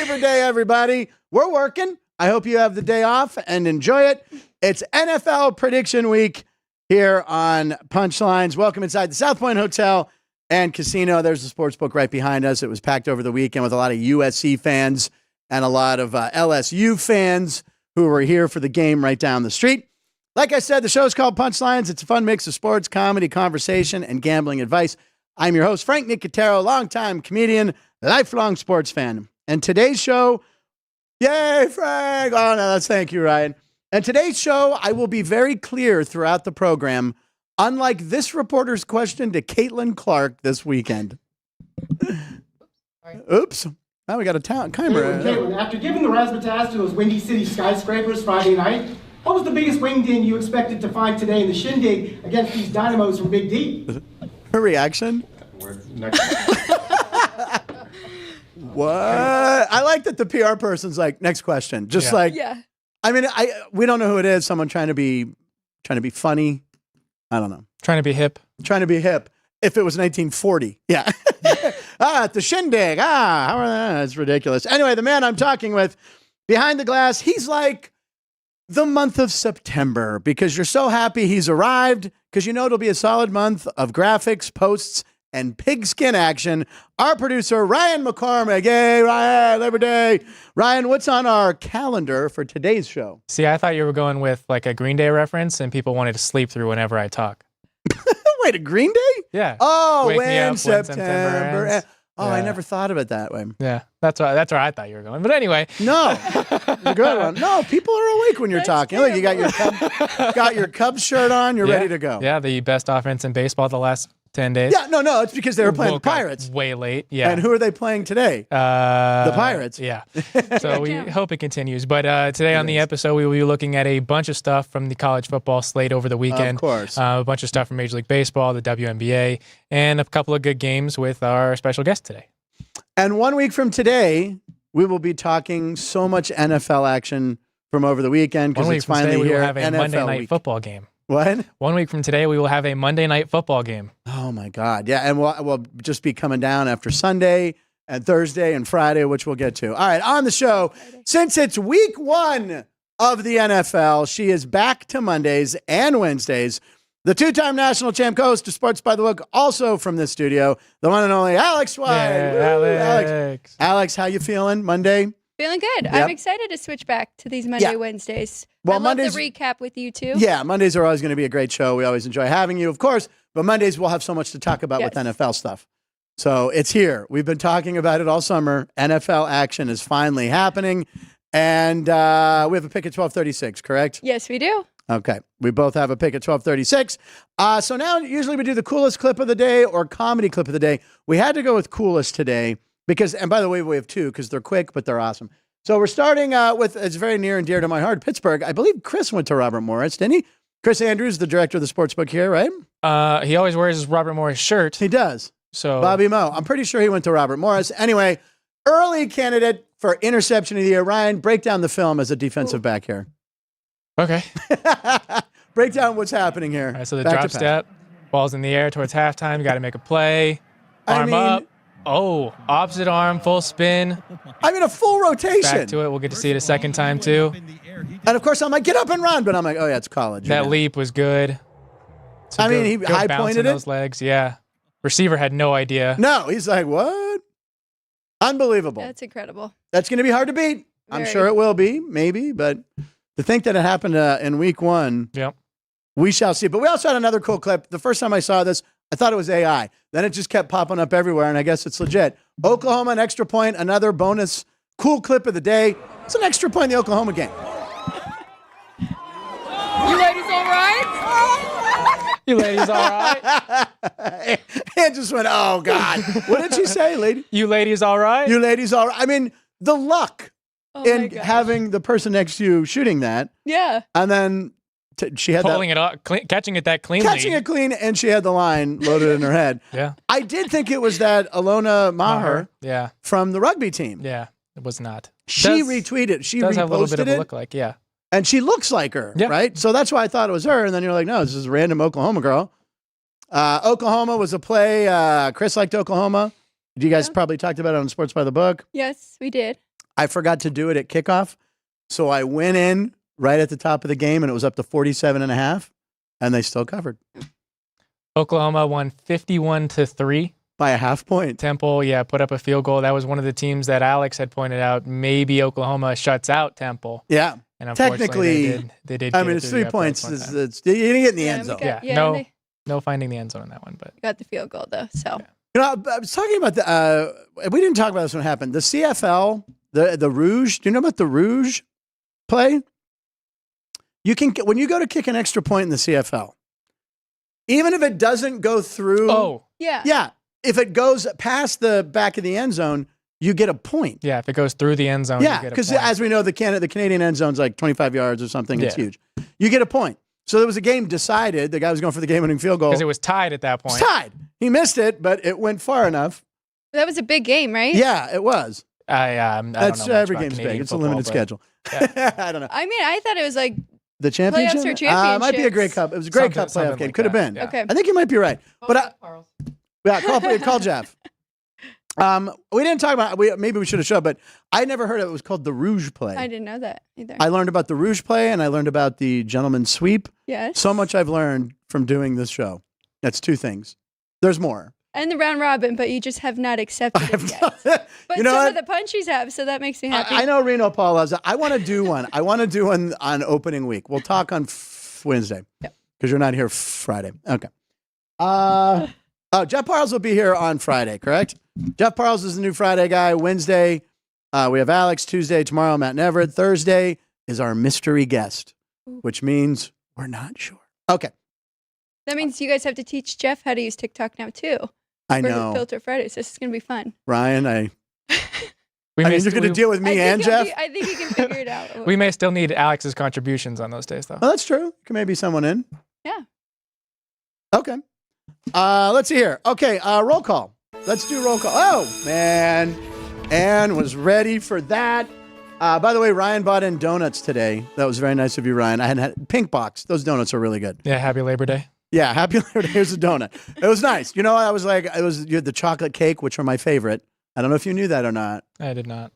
Labor Day, everybody. We're working. I hope you have the day off and enjoy it. It's NFL Prediction Week here on Punchlines. Welcome inside the South Point Hotel and Casino. There's the sports book right behind us. It was packed over the weekend with a lot of USC fans and a lot of LSU fans who were here for the game right down the street. Like I said, the show is called Punchlines. It's a fun mix of sports, comedy, conversation, and gambling advice. I'm your host, Frank Nicotero, longtime comedian, lifelong sports fan. And today's show, yay, Frank! Oh, no, thank you, Ryan. And today's show, I will be very clear throughout the program, unlike this reporter's question to Caitlin Clark this weekend. Oops. Now we got a timer. Caitlin, after giving the razzmatazz to those Windy City skyscrapers Friday night, what was the biggest wing ding you expected to find today in the shindig against these dynamos from Big D? Her reaction? What? I like that the PR person's like, next question. Just I mean, we don't know who it is. Someone trying to be funny. I don't know. Trying to be hip. Trying to be hip. If it was 1940. Yeah. At the shindig. How are that? It's ridiculous. Anyway, the man I'm talking with behind the glass, he's like the month of September because you're so happy he's arrived because you know it'll be a solid month of graphics, posts, and pigskin action. Our producer, Ryan McCormick. Yay, Ryan, Labor Day. Ryan, what's on our calendar for today's show? See, I thought you were going with like a Green Day reference and people wanted to sleep through whenever I talk. Wait, a Green Day? Yeah. Oh, Wake me up when September ends. Oh, Yeah. I never thought of it that way. Yeah, that's where I thought you were going. But anyway. No, a good one. No, people are awake when you're talking. Look, you got your Cubs shirt on. You're ready to go. Yeah, the best offense in baseball the last 10 days. Yeah, no, it's because they were playing the Pirates. Way late, yeah. And who are they playing today? The Pirates. Yeah. So we hope it continues. But today on the episode, we will be looking at a bunch of stuff from the college football slate over the weekend. Of course. A bunch of stuff from Major League Baseball, the WNBA, and a couple of good games with our special guest today. And 1 week from today, we will be talking so much NFL action from over the weekend because it's finally we here. will have a NFL Monday night week. football game. What? 1 week from today, we will have a Monday night football game. Oh, my God. Yeah, and we'll just be coming down after Sunday and Thursday and Friday, which we'll get to. All right, on the show, since it's week one of the NFL, she is back to Mondays and Wednesdays. The two-time national champ host of Sports by the Book, also from this studio, the one and only Alex White. Yeah, Alex, how you feeling Monday? Feeling good. Yep. I'm excited to switch back to these Wednesdays. Well, I love Mondays, the recap with you too. Yeah, Mondays are always going to be a great show. We always enjoy having you, of course. But Mondays we'll have so much to talk about with NFL stuff. So it's here. We've been talking about it all summer. NFL action is finally happening. And we have a pick at 12:36, correct? Yes, we do. Okay. We both have a pick at 12:36. So now usually we do the coolest clip of the day or comedy clip of the day. We had to go with coolest today because, and by the way, we have two because they're quick, but they're awesome. So we're starting with, it's very near and dear to my heart, Pittsburgh. I believe Chris went to Robert Morris, didn't he? Chris Andrews, the director of the sports book here, right? He always wears his Robert Morris shirt. He does. So Bobby Moe. I'm pretty sure he went to Robert Morris. Anyway, early candidate for interception of the year. Ryan, break down the film as a defensive back here. Okay. Break down what's happening here. All right, so the Back drop to pass. step, ball's in the air towards halftime. Got to make a play. Arm up. Oh, opposite arm, full spin. I mean, a full rotation. Back to it. We'll get to see it a second time, too. And, of course, I'm like, get up and run. But I'm like, oh, yeah, it's college. That leap was good. I mean, he high pointed it. Those legs, yeah. Receiver had no idea. No, he's like, what? Unbelievable. That's incredible. That's going to be hard to beat. I'm sure it will be, maybe. But to think that it happened in week one, we shall see. But we also had another cool clip. The first time I saw this, I thought it was AI. Then it just kept popping up everywhere, and I guess it's legit. Oklahoma, an extra point, another bonus cool clip of the day. It's an extra point in the Oklahoma game. You ladies all right? You ladies all right? It just went, oh, God. What did she say, lady? You ladies all right? You ladies all right? I mean, the luck in having the person next to you shooting that. Yeah. And then she had pulling it up, catching it that cleanly. Catching it clean, and she had the line loaded in her head. Yeah. I did think it was that Alona Maher yeah. from the rugby team. Yeah, it was not. She retweeted. She does reposted have a little bit of it. a look like, yeah. And she looks like her, right? So that's why I thought it was her. And then you're like, no, this is a random Oklahoma girl. Oklahoma was a play. Chris liked Oklahoma. You guys probably talked about it on Sports by the Book. Yes, we did. I forgot to do it at kickoff. So I went in right at the top of the game, and it was up to 47.5, and they still covered. Oklahoma won 51-3. By a half point. Temple, put up a field goal. That was one of the teams that Alex had pointed out. Maybe Oklahoma shuts out Temple. Yeah. And technically, they did. I mean, it's 3 points. You didn't get in the end zone. No finding the end zone in that one, but got the field goal though. So I was talking about we didn't talk about this when it happened. The CFL, the Rouge. Do you know about the Rouge play? You can when you go to kick an extra point in the CFL, even if it doesn't go through. Oh, yeah. If it goes past the back of the end zone, you get a point. Yeah, if it goes through the end zone, yeah, because as we know, the Canadian end zone's like 25 yards or something. It's huge. You get a point. So there was a game decided. The guy was going for the game-winning field goal. Because it was tied at that point. It's tied. He missed it, but it went far enough. That was a big game, right? Yeah, it was. I don't know every game's big. It's a limited schedule. Yeah. I don't know. I mean, I thought it was like the championship. Playoffs or championships. It might be a Great Cup. It was a Great Cup playoff game. Like Could have been. Yeah. Okay. I think you might be right. Call Jeff. We didn't talk about. Maybe we should have showed, but I never heard it was called the Rouge play. I didn't know that either. I learned about the Rouge play, and I learned about the gentleman's sweep. Yes. So much I've learned from doing this show. That's 2 things. There's more. And the round robin, but you just have not accepted it yet. But you know some what? of the punchies have, so that makes me happy. I know Reno Paul loves it. I want to do one. I want to do one on opening week. We'll talk on Wednesday because you're not here Friday. Okay. Jeff Parles will be here on Friday, correct? Jeff Parles is the new Friday guy. Wednesday, we have Alex. Tuesday, tomorrow, Matt and Everett. Thursday is our mystery guest, which means we're not sure. Okay. That means you guys have to teach Jeff how to use TikTok now, too. I For know. Filter Fridays. This is going to be fun. Ryan, you're going to deal with me and Jeff? I think he can figure it out. We may still need Alex's contributions on those days, though. Well, that's true. Can maybe someone in. Yeah. Okay. Let's see here. Okay, roll call. Let's do roll call. Oh, man. Ann was ready for that. By the way, Ryan bought in donuts today. That was very nice of you, Ryan. I hadn't had Pink Box. Those donuts are really good. Yeah, happy Labor Day. Yeah, happy Labor Day. Here's a donut. It was nice. You know, I was like, you had the chocolate cake, which are my favorite. I don't know if you knew that or not. I did not.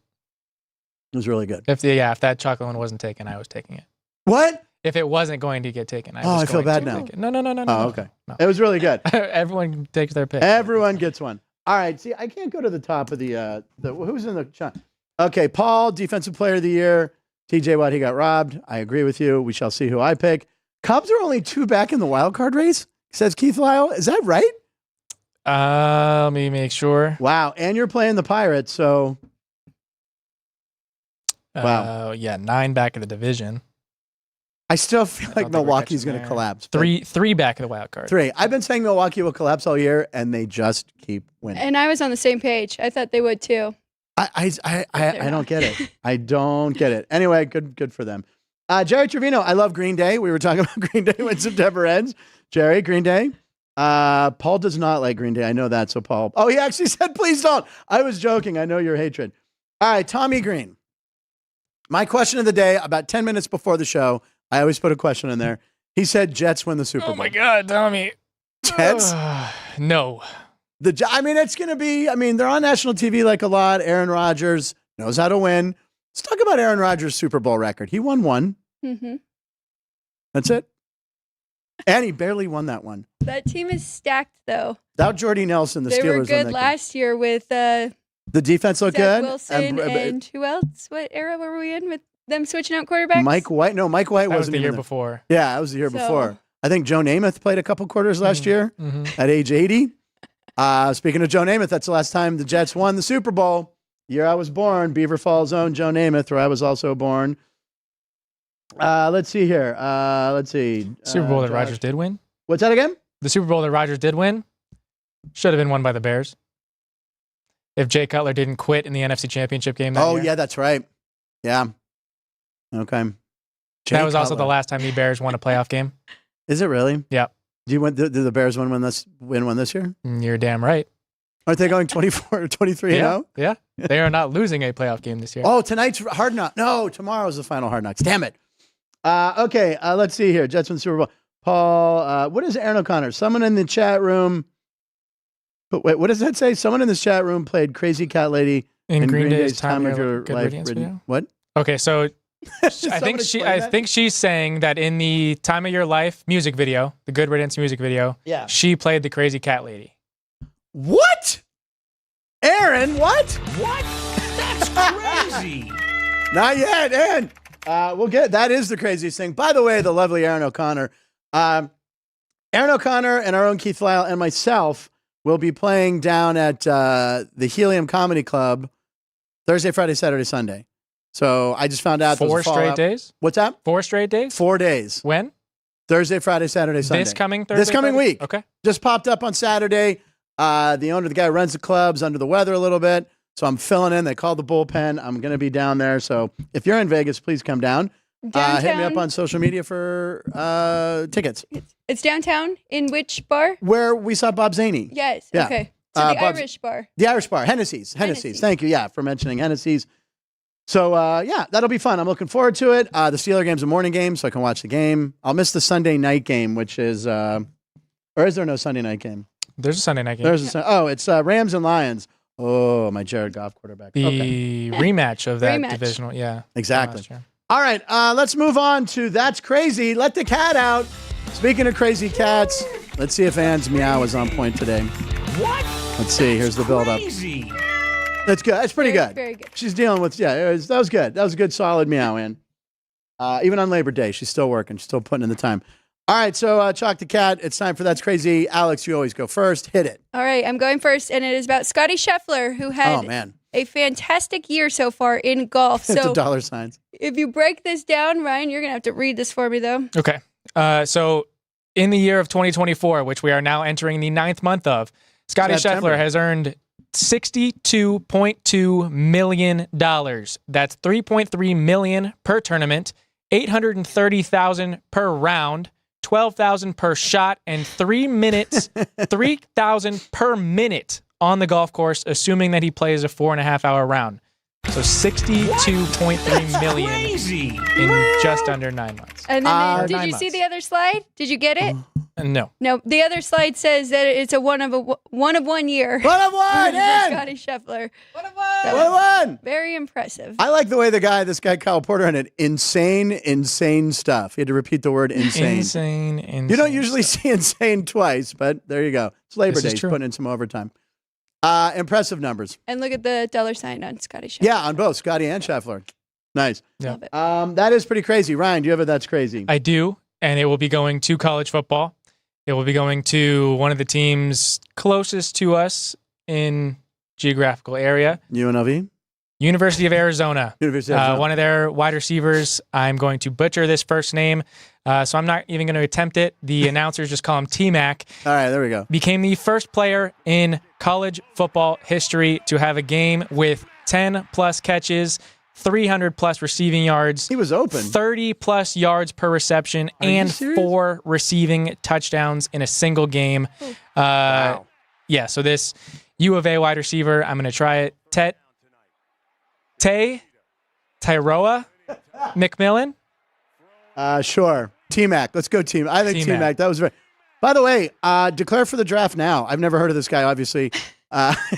It was really good. If that chocolate one wasn't taken, I was taking it. What? If it wasn't going to get taken, I feel bad now. No. Oh, okay. No. It was really good. Everyone takes their pick. Everyone gets one. All right. See, I can't go to the top of the who's in the chat. Okay, Paul, Defensive Player of the Year. TJ Watt, he got robbed. I agree with you. We shall see who I pick. Cubs are only 2 back in the wild card race, says Keith Lyle. Is that right? Let me make sure. Wow. And you're playing the Pirates, so. Wow. 9 back in the division. I still feel like Milwaukee's going to collapse. Three back in the wild card. 3. I've been saying Milwaukee will collapse all year, and they just keep winning. And I was on the same page. I thought they would too. I don't get it. I don't get it. Anyway, good for them. Jerry Trevino, I love Green Day. We were talking about Green Day when September ends. Jerry, Green Day. Paul does not like Green Day. I know that. So Paul. Oh, he actually said, please don't. I was joking. I know your hatred. All right, Tommy Green. My question of the day, about 10 minutes before the show, I always put a question in there. He said Jets win the Super Bowl. Oh my God, Tommy. Jets? No. It's going to be, they're on national TV like a lot. Aaron Rodgers knows how to win. Let's talk about Aaron Rodgers' Super Bowl record. He won 1. Mm-hmm. That's it. And he barely won that one. That team is stacked, though. Without Jordy Nelson, the Steelers Steelers were good last year with the defense looked Zach good. Wilson and who else? What era were we in with them switching out quarterbacks? Mike White. No, Mike White was the year there. before. Yeah, that was the year before. I think Joe Namath played a couple quarters last year at age 80. Speaking of Joe Namath, that's the last time the Jets won the Super Bowl. Year I was born, Beaver Falls own Joe Namath, where I was also born. Let's see here. Super Bowl that Rodgers did win? What's that again? The Super Bowl that Rodgers did win should have been won by the Bears. If Jay Cutler didn't quit in the NFC Championship game that year. Yeah, that's right. Yeah. Okay. That was also the last time the Bears won a playoff game. Is it really? Yeah. Did the Bears win one this year? You're damn right. Aren't they going 24 or 23 0? Yeah. They are not losing a playoff game this year. Oh, tonight's Hard Knocks. No, tomorrow's the final Hard Knocks. Damn it. Okay, let's see here. Jets win Super Bowl. Paul, what is Aaron O'Connor? Someone in the chat room. But wait, what does that say? Someone in this chat room played Crazy Cat Lady In Green Day's Time of Your Good Life Riddance video? What? Okay, so I Someone explain I that? think she's saying that in the Time of Your Life music video, the Good Riddance music video, Yeah. she played the crazy cat lady. What? Aaron, what? What? That's crazy. Not yet, and we'll get that is the craziest thing. By the way, the lovely Aaron O'Connor. Aaron O'Connor and our own Keith Lyle and myself will be playing down at the Helium Comedy Club Thursday, Friday, Saturday, Sunday. So I just found out there was 4 a straight fallout. days? What's that? 4 straight days? 4 days. When? Thursday, Friday, Saturday, Sunday. This coming Thursday? This coming Friday? week. Okay. Just popped up on Saturday. The owner, the guy who runs the club's under the weather a little bit. So I'm filling in. They called the bullpen. I'm going to be down there. So if you're in Vegas, please come down. Hit me up Downtown. on social media for tickets. It's downtown in which bar? Where we saw Bob Zaney. Yes. Yeah. Okay. So the Bob's- Irish bar. The Irish bar. Hennessy's. Thank you. Yeah, for mentioning Hennessy's. So, yeah, that'll be fun. I'm looking forward to it. The Steeler game's a morning game, so I can watch the game. I'll miss the Sunday night game, which is or is there no Sunday night game? There's a Sunday night game. It's Rams and Lions. Oh, my Jared Goff quarterback. The Okay. rematch of that Rematch. divisional. Yeah. Exactly. last year. All right, let's move on to That's Crazy. Let the cat out. Speaking of crazy cats, let's see if Anne's meow is on point today. What? Let's see. Here's the build-up. Crazy. That's good. That's pretty good. Very good. She's dealing with, that was good. That was a good, solid meow, Ann. Even on Labor Day, she's still working. She's still putting in the time. All right, so Chalk the Cat, it's time for That's Crazy. Alex, you always go first. Hit it. All right, I'm going first, and it is about Scottie Scheffler, who Oh, had man. a fantastic year so far in golf. It's So a dollar signs. if you break this down, Ryan, you're going to have to read this for me, though. Okay. So in the year of 2024, which we are now entering the 9th month of, Scottie September. Scheffler has earned $62.2 million. That's $3.3 million per tournament, $830,000 per round, $12,000 per shot, and 3 minutes, $3,000 per minute on the golf course, assuming that he plays a 4.5-hour round. So $62.3 million Crazy. in just under 9 months. And then did 9 you see months. the other slide? Did you get it? No. No, the other slide says that it's a one of 1 year. One of one, for Ann! Scottie Scheffler. One of one. Very impressive. I like the way this guy Kyle Porter had it. Insane stuff. He had to repeat the word insane. Insane. You don't usually see insane twice, but there you go. It's Labor This Day. is He's true. putting in some overtime. Impressive numbers. And look at the dollar sign on Scottie Scheffler. Yeah, on both Scotty and Scheffler. Nice. Yeah. Love it. That is pretty crazy. Ryan, do you have a That's Crazy? I do, and it will be going to college football. It will be going to one of the teams closest to us in geographical area, UNLV? University of Arizona. University of Arizona. One of their wide receivers. I'm going to butcher this first name, so I'm not even going to attempt it. The announcers just call him T-Mac. All right, there we go. Became the first player in college football history to have a game with 10-plus catches, 300-plus receiving yards. He was open. 30-plus yards per reception, Are you and serious? 4 receiving touchdowns in a single game. Wow. Yeah, so this U of A wide receiver, I'm going to try it. Tyroa McMillan. Sure. T-Mac. Let's go T-Mac. I think T-Mac. T-Mac. That was very... By the way, declare for the draft now. I've never heard of this guy, obviously.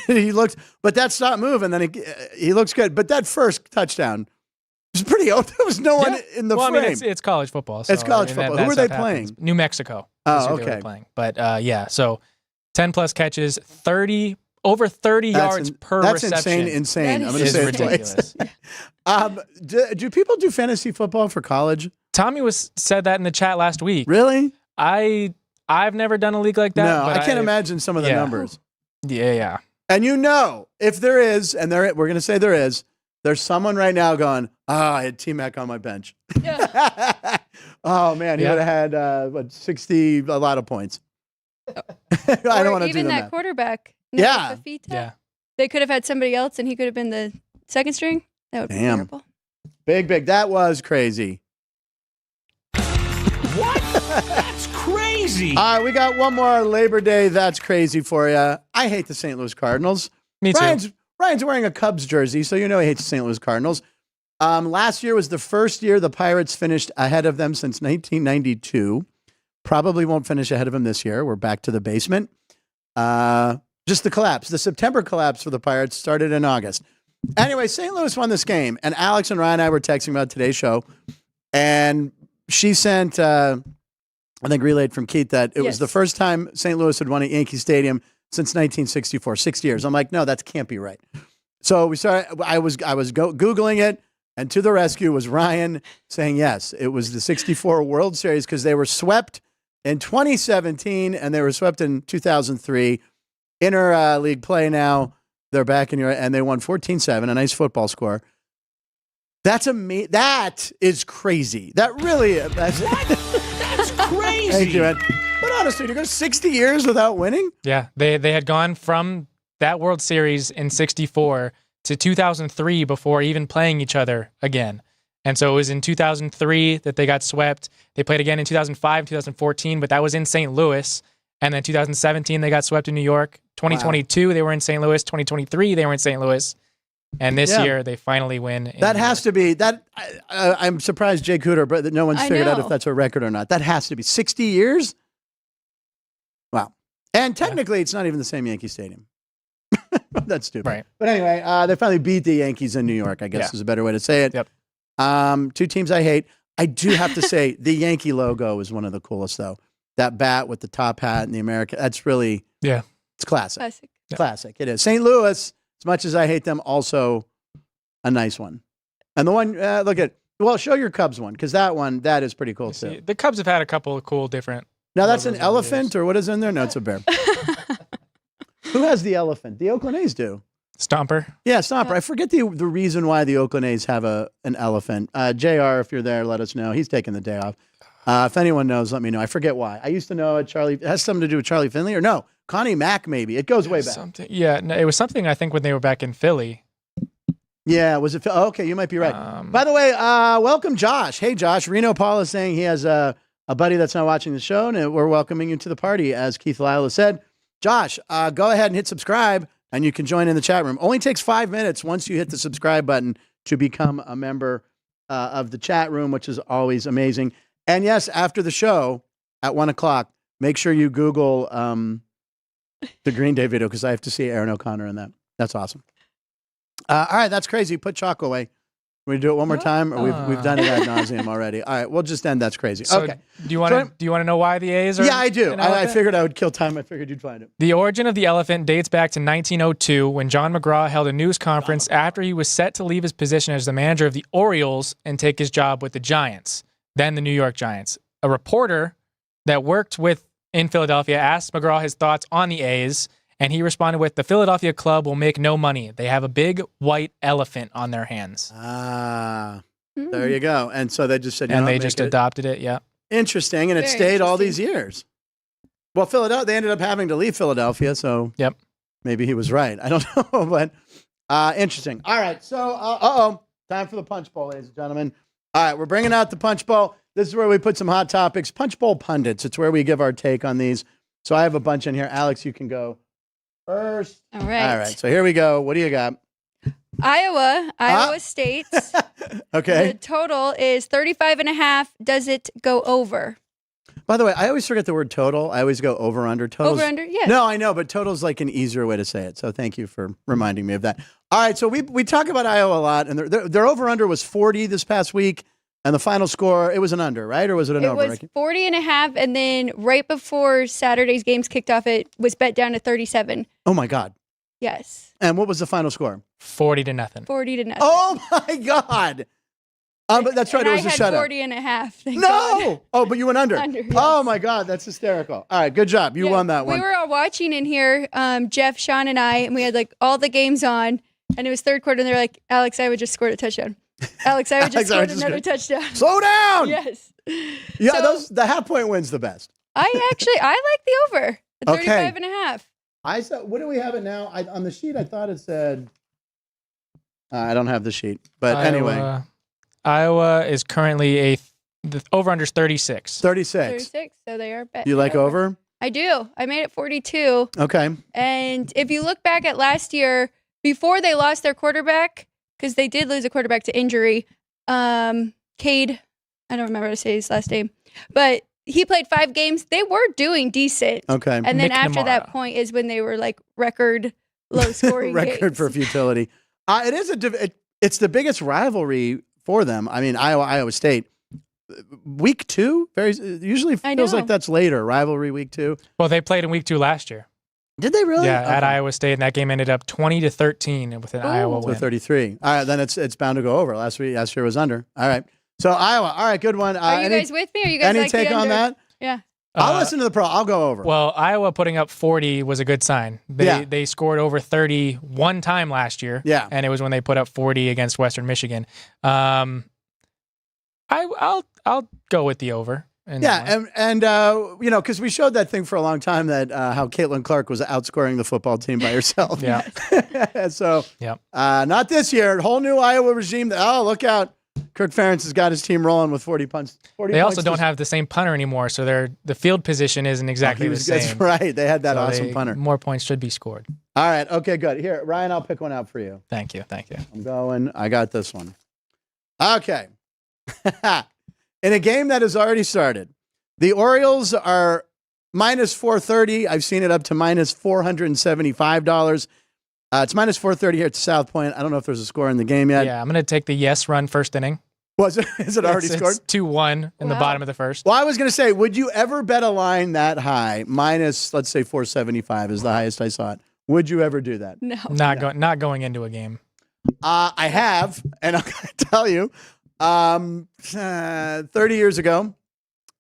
He looks... But that stop move, and then he looks good. But that first touchdown was pretty open. There was no one in the well, frame. I mean, it's college football. So, It's college I mean, football. that Who are they stuff happens. playing? New Mexico. Oh, is who they were okay. playing. But yeah, so 10-plus catches, over 30 yards per that's reception. insane. That I'm going to is say it ridiculous. twice. Do people do fantasy football for college? Tommy said that in the chat last week. Really? I've never done a league like that. No, but I can't imagine some of the yeah. numbers. Yeah. And if there is, and we're going to say there is, there's someone right now going, I had T-Mac on my bench. Yeah. Oh, man, he Yeah. would have had, 60, a lot of points. I don't Or want to do even the that math. quarterback. Yeah. Fafita. Yeah. They could have had somebody else, and he could have been the second string. That would be Damn. terrible. Big. That was crazy. What? That's crazy. All right, we got one more Labor Day. That's crazy for you. I hate the St. Louis Cardinals. Me too. Ryan's wearing a Cubs jersey, so you know he hates the St. Louis Cardinals. Last year was the first year the Pirates finished ahead of them since 1992. Probably won't finish ahead of them this year. We're back to the basement. Just the collapse. The September collapse for the Pirates started in August. Anyway, St. Louis won this game, and Alex and Ryan and I were texting about today's show, and she sent, I think, relayed from Keith that it was the first time St. Louis had won at Yankee Stadium since 1964, 60 years. I'm like, no, that can't be right. So we started. I was Googling it, and to the rescue was Ryan saying yes, it was the '64 World Series because they were swept in 2017 and they were swept in 2003. Inter-league play now. They're back in Europe, and they won 14-7, a nice football score. That's amazing. That is crazy. That really is. That's crazy. Thank you, Ed. But honestly, to go 60 years without winning? Yeah, they had gone from that World Series in '64 to 2003 before even playing each other again. And so it was in 2003 that they got swept. They played again in 2005, 2014, but that was in St. Louis. And then 2017, they got swept in New York. 2022, they were in St. Louis. 2023, they were in St. Louis. And this year, they finally win. That has to be that. I'm surprised, Jay Cooter, but that no one's figured out if that's a record or not. That has to be 60 years. Wow. And technically, it's not even the same Yankee Stadium. That's stupid. Right. But anyway, they finally beat the Yankees in New York, I guess is a better way to say it. Yep. Two teams I hate. I do have to say the Yankee logo is one of the coolest, though. That bat with the top hat and the American. That's really, it's classic. Classic. Classic. It is. St. Louis, as much as I hate them, also a nice one. And the one, show your Cubs one, because that is pretty cool, too. The Cubs have had a couple of cool different. Now, that's an elephant, or what is in there? No, it's a bear. Who has the elephant? The Oakland A's do. Stomper. Yeah, Stomper. I forget the reason why the Oakland A's have an elephant. JR, if you're there, let us know. He's taking the day off. If anyone knows, let me know. I forget why. I used to know it has something to do with Charlie Finley, or no, Connie Mack maybe. It goes way back. No, it was something I think when they were back in Philly. Yeah, was it? Okay, you might be right. By the way, welcome Josh. Hey Josh, Reno Paul is saying he has a buddy that's not watching the show, and we're welcoming you to the party, as Keith Lyle has said. Josh, go ahead and hit subscribe, and you can join in the chat room. Only takes 5 minutes once you hit the subscribe button to become a member of the chat room, which is always amazing. And yes, after the show at 1:00, make sure you Google the Green Day video, because I have to see Aaron O'Connor in that. That's awesome. All right, that's crazy. Put chalk away. Can we do it one more time? Or we've done it ad nauseum already. All right, we'll just end. That's crazy. So okay. Do you want to know why the A's are? Yeah, I do. I figured I would kill time. I figured you'd find it. The origin of the elephant dates back to 1902 when John McGraw held a news conference after he was set to leave his position as the manager of the Orioles and take his job with the Giants, then the New York Giants. A reporter that worked in Philadelphia asked McGraw his thoughts on the A's, and he responded with, "The Philadelphia club will make no money. They have a big white elephant on their hands." There you go. And so they just said, and they just adopted it. Yeah. Interesting. And it stayed all these years. Well, Philadelphia, they ended up having to leave Philadelphia. So maybe he was right. I don't know, but interesting. All right. So, time for the punch bowl, ladies and gentlemen. All right. We're bringing out the punch bowl. This is where we put some hot topics. Punch bowl pundits. It's where we give our take on these. So I have a bunch in here. Alex, you can go first. All right. All right. So here we go. What do you got? Iowa State. Okay. The total is 35.5. Does it go over? By the way, I always forget the word total. I always go over under. Totals. Over under, yeah. No, I know, but total's like an easier way to say it. So thank you for reminding me of that. All right, so we talk about Iowa a lot, and their over under was 40 this past week, and the final score, it was an under, right? Or was it an over? It was 40.5, and then right before Saturday's games kicked off, it was bet down to 37. Oh my God. Yes. And what was the final score? 40-0. 40-0. Oh my God. But that's right. It was a shutout. 40.5. No. God. Oh, but you went under. Under, yes. Oh my God. That's hysterical. All right. Good job. You won that one. We were all watching in here, Jeff, Sean, and I, and we had like all the games on, and it was third quarter, and they're like, Alex, I would just scored a touchdown. Alex, I would just scored another touchdown. Slow down. Yes. Yeah, the half point wins the best. I like the over. 35.5. I saw. What do we have it now? On the sheet, I thought it said. I don't have the sheet, but anyway. Iowa is currently the over-under is 36. 36. So they are bet. You like over? I do. I made it 42. Okay. And if you look back at last year, before they lost their quarterback, because they did lose a quarterback to injury, Cade, I don't remember how to say his last name, but he played 5 games. They were doing decent. Okay. And then after that point is when they were like record low scoring record games. for futility. It is it's the biggest rivalry for them. I mean, Iowa State. Week 2 usually feels like that's later. Rivalry week 2. Well, they played in week 2 last year. Did they really? Yeah, at Iowa State, and that game ended up 20-13 with an Iowa win. 33. All right, then it's bound to go over. Last year was under. All right. So Iowa. All right, good one. Are you guys with me? Or you guys any like take the on under? that? Yeah. I'll listen to the pro. I'll go over. Well, Iowa putting up 40 was a good sign. They scored over 30 one time last year. Yeah. And it was when they put up 40 against Western Michigan. I'll go with the over. Yeah, and because we showed that thing for a long time that how Caitlin Clark was outscoring the football team by herself. Yeah. So, yep. Not this year. Whole new Iowa regime. Oh, look out. Kirk Ferentz has got his team rolling with 40 punts. They also don't have the same punter anymore, so the field position isn't exactly the same. That's right. They had that awesome punter. More points should be scored. All right. Okay, good. Here, Ryan, I'll pick one out for you. Thank you. I'm going. I got this one. Okay. In a game that has already started, the Orioles are minus 430. I've seen it up to minus $475. It's minus 430 here at South Point. I don't know if there's a score in the game yet. Yeah, I'm going to take the yes run first inning. Was it? Is it already scored? It's 2-1 in the bottom of the first. Well, I was going to say, would you ever bet a line that high? Minus, let's say 475 is the highest I saw it. Would you ever do that? No. Not going into a game. I have, and I'm going to tell you, 30 years ago, me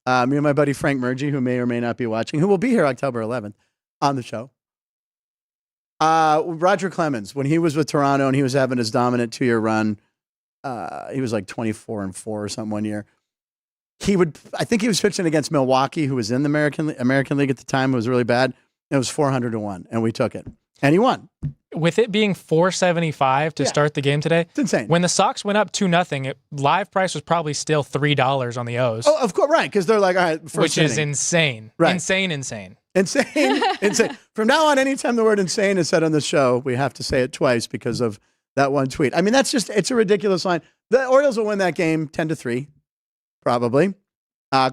and my buddy Frank Murgy, who may or may not be watching, who will be here October 11th on the show. Roger Clemens, when he was with Toronto and he was having his dominant 2-year run, he was like 24-4 or something one year. I think he was pitching against Milwaukee, who was in the American League at the time. It was really bad. It was 400-1, and we took it, and he won. With it being 475 to start the game today, it's insane. When the Sox went up 20, live price was probably still $3 on the O's. Oh, of course, right? Because they're like, all right, which is insane, right? Insane. From now on, anytime the word insane is said on the show, we have to say it twice because of that one tweet. I mean, it's a ridiculous line. The Orioles will win that game 10-3, probably.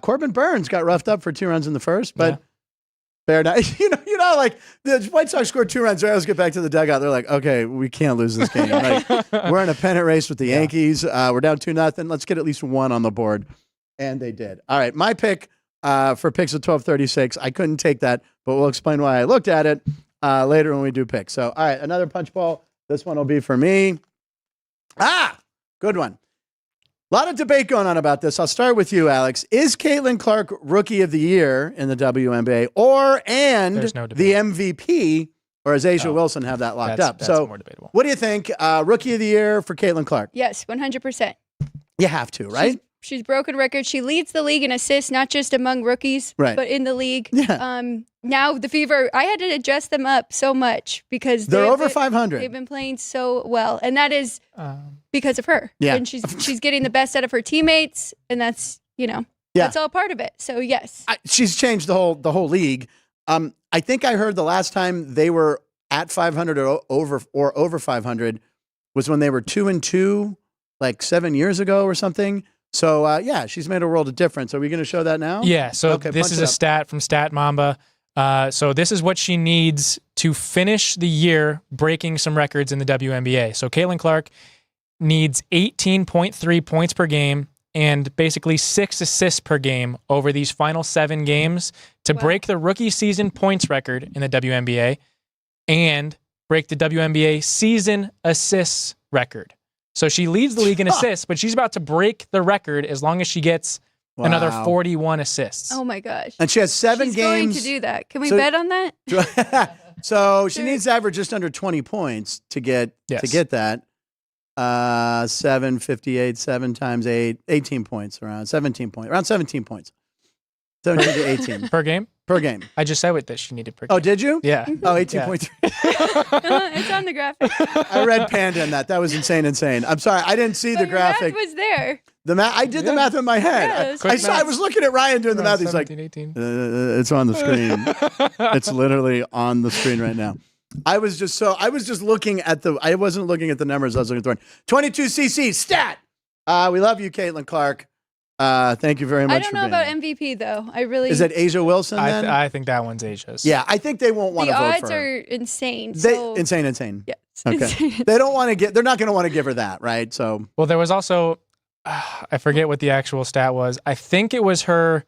Corbin Burns got roughed up for 2 runs in the first, but fair enough. You know, like the White Sox scored 2 runs. The Orioles get back to the dugout. They're like, okay, we can't lose this game. Like, we're in a pennant race with the Yankees. We're down 2-0. Let's get at least 1 on the board. And they did. All right, my pick for picks of 1236. I couldn't take that, but we'll explain why I looked at it later when we do picks. So, all right, another punch ball. This one will be for me. Good one. A lot of debate going on about this. I'll start with you, Alex. Is Caitlin Clark Rookie of the Year in the WNBA the MVP, or does Asia Wilson have that locked up? That's more debatable. What do you think? Rookie of the Year for Caitlin Clark? Yes, 100%. You have to, right? She's broken records. She leads the league in assists, not just among rookies, but in the league. Yeah. Now the Fever, I had to adjust them up so much because they're over 500. They've been playing so well, and that is because of her. Yeah. And she's getting the best out of her teammates, and that's that's all part of it. So yes, she's changed the whole league. I think I heard the last time they were at 500 or over 500 was when they were 2-2, like 7 years ago or something. So, she's made a world of difference. Are we going to show that now? Yeah, so this is a stat from Stat Mamba. So this is what she needs to finish the year breaking some records in the WNBA. So Caitlin Clark needs 18.3 points per game and basically 6 assists per game over these final 7 games to break the rookie season points record in the WNBA and break the WNBA season assists record. So she leads the league in assists, but she's about to break the record as long as she gets another 41 assists. Oh my gosh. And she has 7 She's games. Going to do that. Can we bet on that? So she needs to average just under 20 points to get that. 758, 7 times 8, 18 points, around 17 points. Around 17 points. 17 to 18. Per game? Per game. I just said what that she needed per game. Oh, did you? Yeah. Oh, 18.3. It's on the graphic. I read Panda in that. That was insane. I'm sorry. I didn't see the graphic. Math was there. I did the math in my head. Yeah, I was looking at Ryan doing the math. He's 17, like, 18. It's on the screen. It's literally on the screen right now. I was just looking at I wasn't looking at the numbers. I was looking at the 22 cc stat. We love you, Caitlin Clark. Thank you very much. I don't know about MVP though. Is that Asia Wilson? Then I think that one's Asia's. Yeah, I think they won't want to vote for her. The odds are insane. Insane. Yeah. Okay. They don't want to they're not going to want to give her that, right? So, Well, there was also, I forget what the actual stat was. I think it was her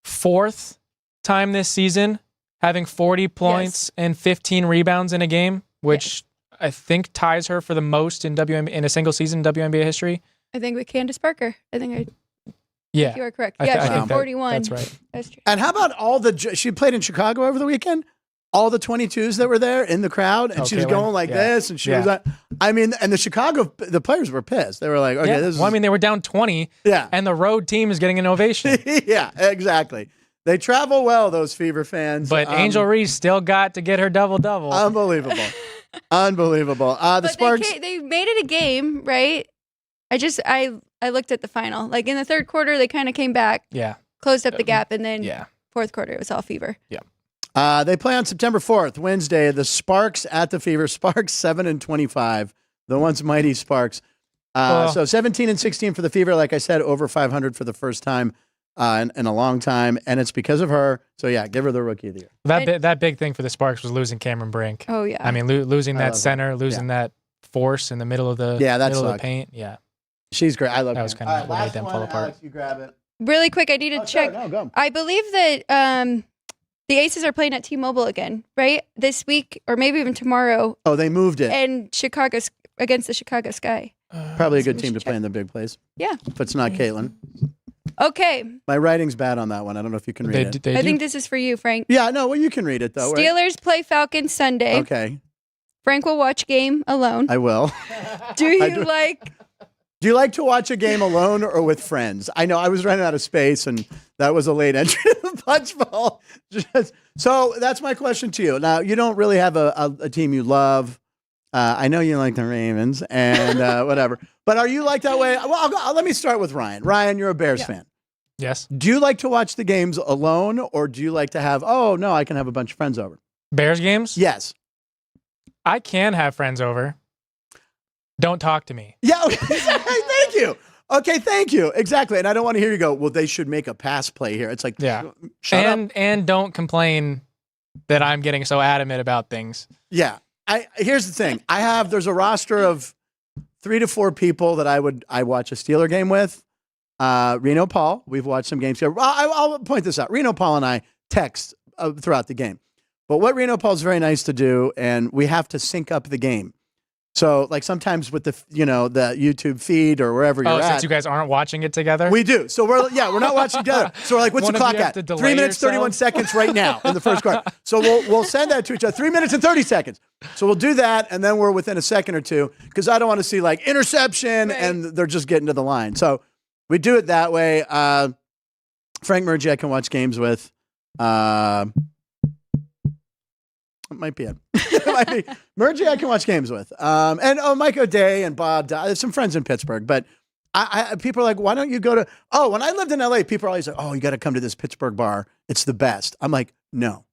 4th time this season having 40 points and 15 rebounds in a game, which I think ties her for the most in WNBA in a single season in WNBA history. I think with Candace Parker. I think Yeah. you are correct. I Yeah, she think had 41. That's right. That's true. and how about she played in Chicago over the weekend? All the 22s that were there in the crowd, and she was Caitlin? going like this, and she was like, I mean, and the players were pissed. They were like, okay, this is. Well, I mean, they were down 20, and the road team is getting an ovation. Yeah, exactly. They travel well, those Fever fans. But Angel Reese still got to get her double-double. Unbelievable. Unbelievable. The But Sparks. they made it a game, right? I looked at the final. Like in the third quarter, they kind of came back, closed up the gap, and then fourth quarter, it was all Fever. Yeah. They play on September 4th, Wednesday. The Sparks at the Fever. Sparks 7-25. The once mighty Sparks. So 17-16 for the Fever. Like I said, over 500 for the first time in a long time, and it's because of her. So yeah, give her the Rookie of the Year. That big thing for the Sparks was losing Cameron Brink. Oh yeah. I mean, losing that center, losing that force in the middle of the middle of the paint. Yeah. She's great. I love that. Was kind of what made them fall apart. Alex, you grab it. Really quick, I need to check. Sure, no, go. I believe that the Aces are playing at T-Mobile again, right? This week, or maybe even tomorrow. Oh, they moved it. And Chicago's against the Chicago Sky. Probably a good team to play in the big place. Yeah. If it's not Caitlin. Okay. My writing's bad on that one. I don't know if you can read it. I think this is for you, Frank. Yeah, no, well, you can read it, though. Steelers play Falcons Sunday. Okay. Frank will watch game alone. I will. Do you like to watch a game alone or with friends? I know I was running out of space, and that was a late entry to the punch bowl. So that's my question to you. Now, you don't really have a team you love. I know you like the Ravens and whatever. But are you like that way? Well, let me start with Ryan. Ryan, you're a Bears fan. Yes. Do you like to watch the games alone, or do you like to have, I can have a bunch of friends over? Bears games? Yes. I can have friends over. Don't talk to me. Yeah. Okay. Thank you. Okay. Thank you. Exactly. And I don't want to hear you go, well, they should make a pass play here. It's like, shut up. And don't complain that I'm getting so adamant about things. Yeah. Here's the thing. There's a roster of 3 to 4 people that I watch a Steeler game with. Reno Paul. We've watched some games here. I'll point this out. Reno Paul and I text throughout the game. But what Reno Paul is very nice to do, and we have to sync up the game. So, like sometimes with the YouTube feed or wherever you're at. Since you guys aren't watching it together? We do. So we're not watching together. So we're like, what's the clock at? 3 minutes, 31 seconds right now in the first quarter. So we'll send that to each other. 3 minutes and 30 seconds. So we'll do that, and then we're within a second or two because I don't want to see like interception and they're just getting to the line. So we do it that way. Frank Murgy I can watch games with. It might be it. Murgy I can watch games with. And Mike O'Day and Bob. There's some friends in Pittsburgh, but people are like, why don't you go to? Oh, when I lived in LA, people are always like, oh, you got to come to this Pittsburgh bar. It's the best. I'm like, no,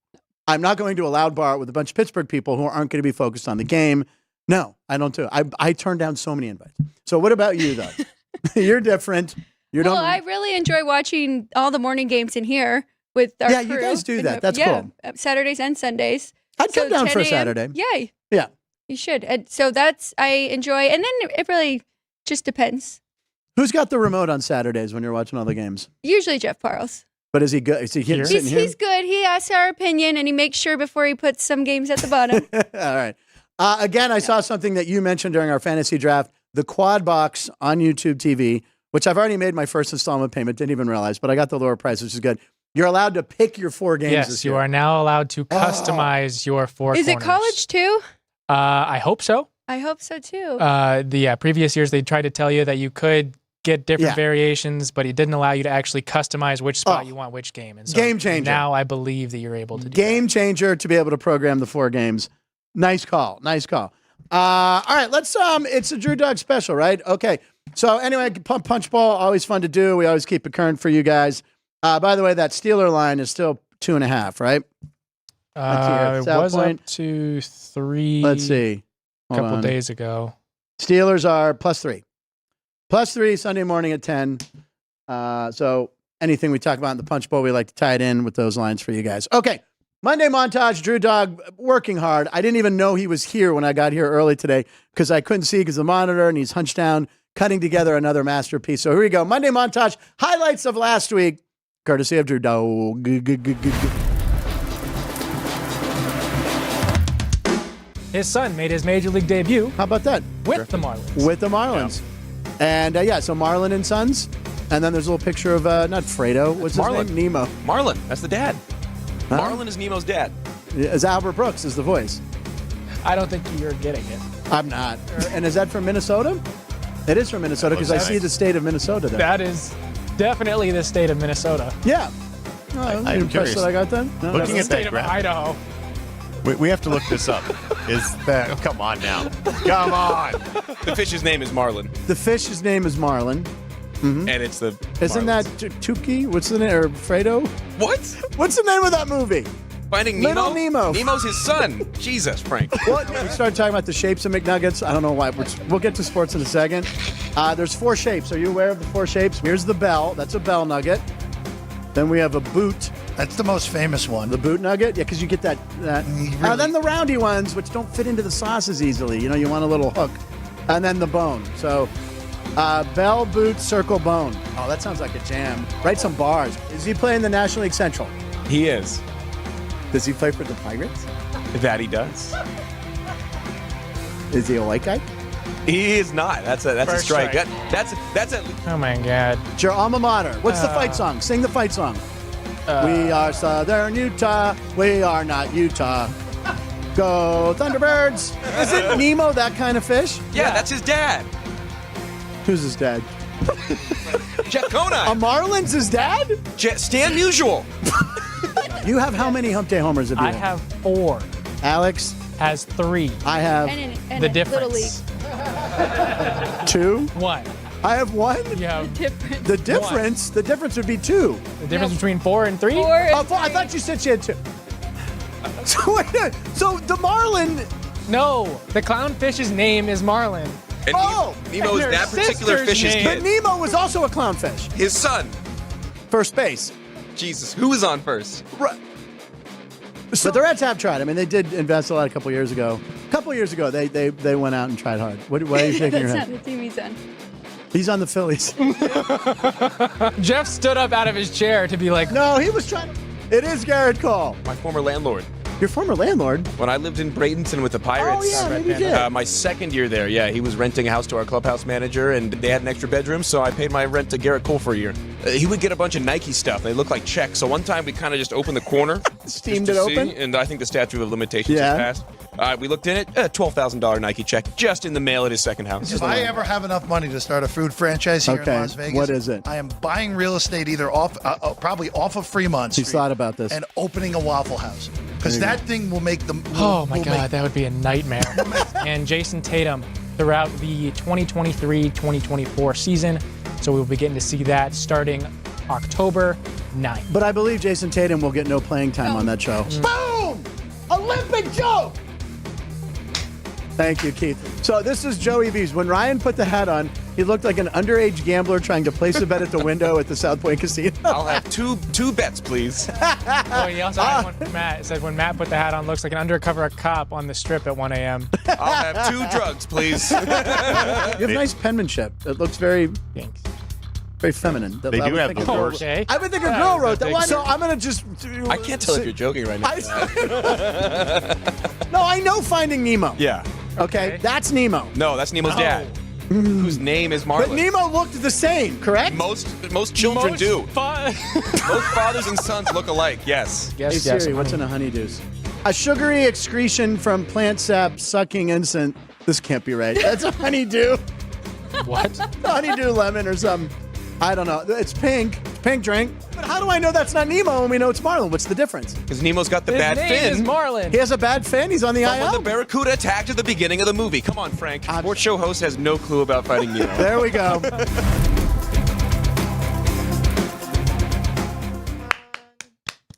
I'm not going to a loud bar with a bunch of Pittsburgh people who aren't going to be focused on the game. No, I don't do it. I turn down so many invites. So what about you though? You're different. I really enjoy watching all the morning games in here with our crew. You guys do that. That's cool. Saturdays and Sundays. I'd come down for a Saturday. Yeah. Yeah. You should. And so I enjoy. And then it really just depends. Who's got the remote on Saturdays when you're watching all the games? Usually Jeff Parles. But is he good? Is he sitting here? He's good. He asks our opinion and he makes sure before he puts some games at the bottom. All right. Again, I saw something that you mentioned during our fantasy draft, the quad box on YouTube TV, which I've already made my first installment payment. Didn't even realize, but I got the lower price, which is good. You're allowed to pick your 4 games yes, this year. You are now allowed to customize your 4 Is corners. it college too? I hope so. I hope so too. The previous years, they tried to tell you that you could get different variations, but it didn't allow you to actually customize which spot you want which game. And so game changer. Now I believe that you're able to do game changer to be able to program the 4 games. Nice call. Nice call. All right, let's it's a Drew Dog special, right? Okay. So anyway, punch ball, always fun to do. We always keep it current for you guys. By the way, that Steeler line is still 2.5, right? It was up to 3. Let's see. A couple days ago. Steelers are +3. +3 Sunday morning at 10. So anything we talk about in the punch bowl, we like to tie it in with those lines for you guys. Okay, Monday Montage, Drew Dog, working hard. I didn't even know he was here when I got here early today because I couldn't see because of the monitor, and he's hunched down, cutting together another masterpiece. So here we go. Monday Montage, highlights of last week, courtesy of Drew Dog. His son made his major league debut How about that? with the Marlins. With the Marlins. And so Marlin and Sons. And then there's a little picture of, not Fredo, what's his Marlin. name? Nemo. Marlin, that's the dad. Huh? Marlin is Nemo's dad. As Albert Brooks is the voice. I don't think you're getting it. I'm not. And is that from Minnesota? It is from Minnesota because I see the state of Minnesota there. That is definitely the state of Minnesota. Yeah. Oh, I'm impressed curious. that I got that? No, Looking The at state that of graph, Idaho. we have to look this up. Is that? Oh, come on now. Come on. The fish's name is Marlin, The fish's name is Marlin. and it's the. Isn't that Tukey? What's the name? Or Fredo? what? What's the name of that movie? Finding Nemo? Little Nemo. Nemo's his son. Jesus, Frank. What? We started talking about the shapes of McNuggets. I don't know why. We'll get to sports in a second. There's 4 shapes. Are you aware of the 4 shapes? Here's the bell. That's a bell nugget. Then we have a boot. That's the most famous one. The boot nugget? Yeah, because you get that. Then the roundy ones, which don't fit into the sauces easily. You know, you want a little hook. And then the bone. So, bell, boot, circle, bone. Oh, that sounds like a jam. Write some bars. Is he playing the National League Central? He is. Does he play for the Pirates? That he does. Is he a white guy? He is not. That's a First strike. strike. That's at Oh my God. It's your alma mater. What's the fight song? Sing the fight song. We are Southern Utah. We are not Utah. Go Thunderbirds. Isn't Nemo that kind of fish? yeah, that's his dad. Who's his dad? Jeff Conine. A Marlin's his dad? Stan Musial. You have how many Hump Day homers have you I have 4. Alex, Has 3. I have And The a Little difference. League. 2. 1. I have 1. You have Different. The difference would be 2. the difference between 4 and 3? 4 Oh, and 4. I thought you said she had 2. So, so the Marlin. No. The clownfish's name is Marlin. And Oh! Nemo's And her that particular sister's fish's name. But kid. Nemo was also a clownfish. His son. First base. Jesus. Who was on first? Right. But the Reds have tried. I mean, they did invest a lot a couple years ago. A couple years ago, they went out and tried hard. Why are you shaking your That's head? not the team he's on. He's on the Phillies. Jeff stood up out of his chair to be like, No, he was trying to. It is Garrett Cole. My former landlord. Your former landlord. When I lived in Bradenton with the Pirates. Oh, yeah, maybe you did. My second year there, yeah, he was renting a house to our clubhouse manager, and they had an extra bedroom, so I paid my rent to Garrett Cole for a year. He would get a bunch of Nike stuff. They looked like checks. So one time we kind of just opened the corner. Steamed just it to see, open? and I think the statute of limitations Yeah. has passed. We looked in it, a $12,000 Nike check just in the mail at his second house. If I ever have enough money to start a food franchise here Okay, in Las Vegas, what is it? I am buying real estate either probably off of Fremont Street. He's thought about this. And opening a Waffle House. Because that thing will make the. oh my will God, make- that would be a nightmare. And Jason Tatum throughout the 2023-2024 season. So we'll be getting to see that starting October 9th. But I believe Jason Tatum will get no playing time on that show. Boom! Olympic joke! Thank you, Keith. So this is Joey V's. When Ryan put the hat on, he looked like an underage gambler trying to place a bet at the window at the South Point Casino. I'll have two bets, please. Oh, he also had one for Matt. It said, when Matt put the hat on, looks like an undercover cop on the strip at 1 a.m. I'll have 2 drugs, please. You have nice penmanship. It looks very, Thanks. very feminine. They do have the girl, worst. Okay. I would think a girl wrote that. Big- Well, so I'm going to just. I can't tell if you're joking right now. No, I know Finding Nemo. Yeah. Okay, that's Nemo. No, that's Nemo's dad, whose name is Marlin. But Nemo looked the same, correct? Most children do. Fun. Most fathers and sons look alike. Yes. Hey Siri, what's in a honeydews? A sugary excretion from plant sap sucking insect. This can't be right. That's a honeydew. What? Honeydew lemon or something. I don't know. It's pink. It's pink drink. But how do I know that's not Nemo when we know it's Marlin? What's the difference? Because Nemo's got the His bad name is fin. Marlin. He has a bad fin. He's on the From when IL. the Barracuda attacked at the beginning of the movie. Come on, Frank. Sports show host has no clue about Finding Nemo. There we go.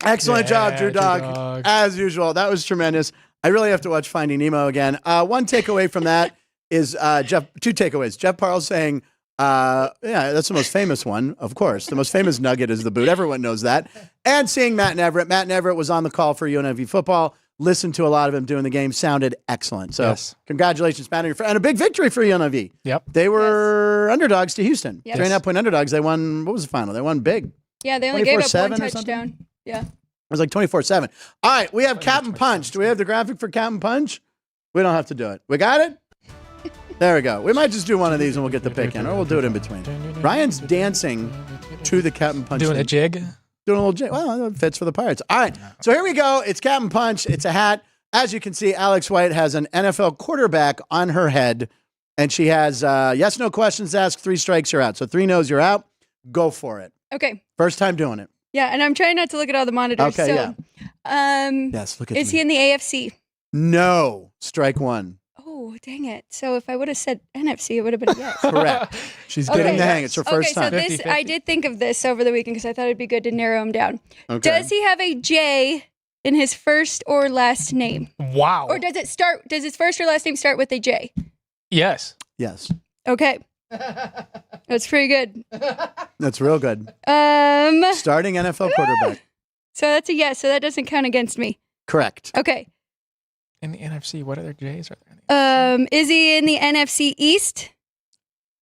Excellent Yeah, job, Drew Drew Dog. Dog. As usual, that was tremendous. I really have to watch Finding Nemo again. One takeaway from that is Jeff. 2 takeaways. Jeff Parles saying Yeah, that's the most famous one, of course. The most famous nugget is the boot. Everyone knows that. And seeing Matt Neverett. Matt Neverett was on the call for UNLV football. Listened to a lot of him doing the game. Sounded excellent. So congratulations, Matt. And a big victory for UNLV. Yep. They were underdogs to Houston. Yes. 3.5-point underdogs. They won, what was the final? They won big. Yeah, they only gave up 24-7 one or something? touchdown. Yeah. It was like 24-7. All right, we have Captain Punch. Do we have the graphic for Captain Punch? We don't have to do it. We got it? There we go. We might just do one of these and we'll get the pick in, or we'll do it in between. Ryan's dancing to the Captain Punch. Doing thing. a jig. Doing a little jig. Well, it fits for the Pirates. All right, so here we go. It's Captain Punch. It's a hat. As you can see, Alex White has an NFL quarterback on her head, and she has yes, no questions asked. 3 strikes, you're out. So 3 no's, you're out. Go for it. Okay. First time doing it. Yeah, and I'm trying not to look at all the monitors. Okay, so, Yes, look at is me. he in the AFC? No. Strike 1. Oh, dang it. So if I would have said NFC, it would have been a yes. Correct. She's getting Okay. the hang. It's her first Okay, so time. this, 50-50. I did think of this over the weekend because I thought it'd be good to narrow him down. Okay. Does he have a J in his first or last name? Wow. Or does his first or last name start with a J? Yes. Yes. Okay. That's pretty good. That's real good. Starting NFL quarterback. So that's a yes. So that doesn't count against me. Correct. Okay. In the NFC, what other J's are there? Is he in the NFC East?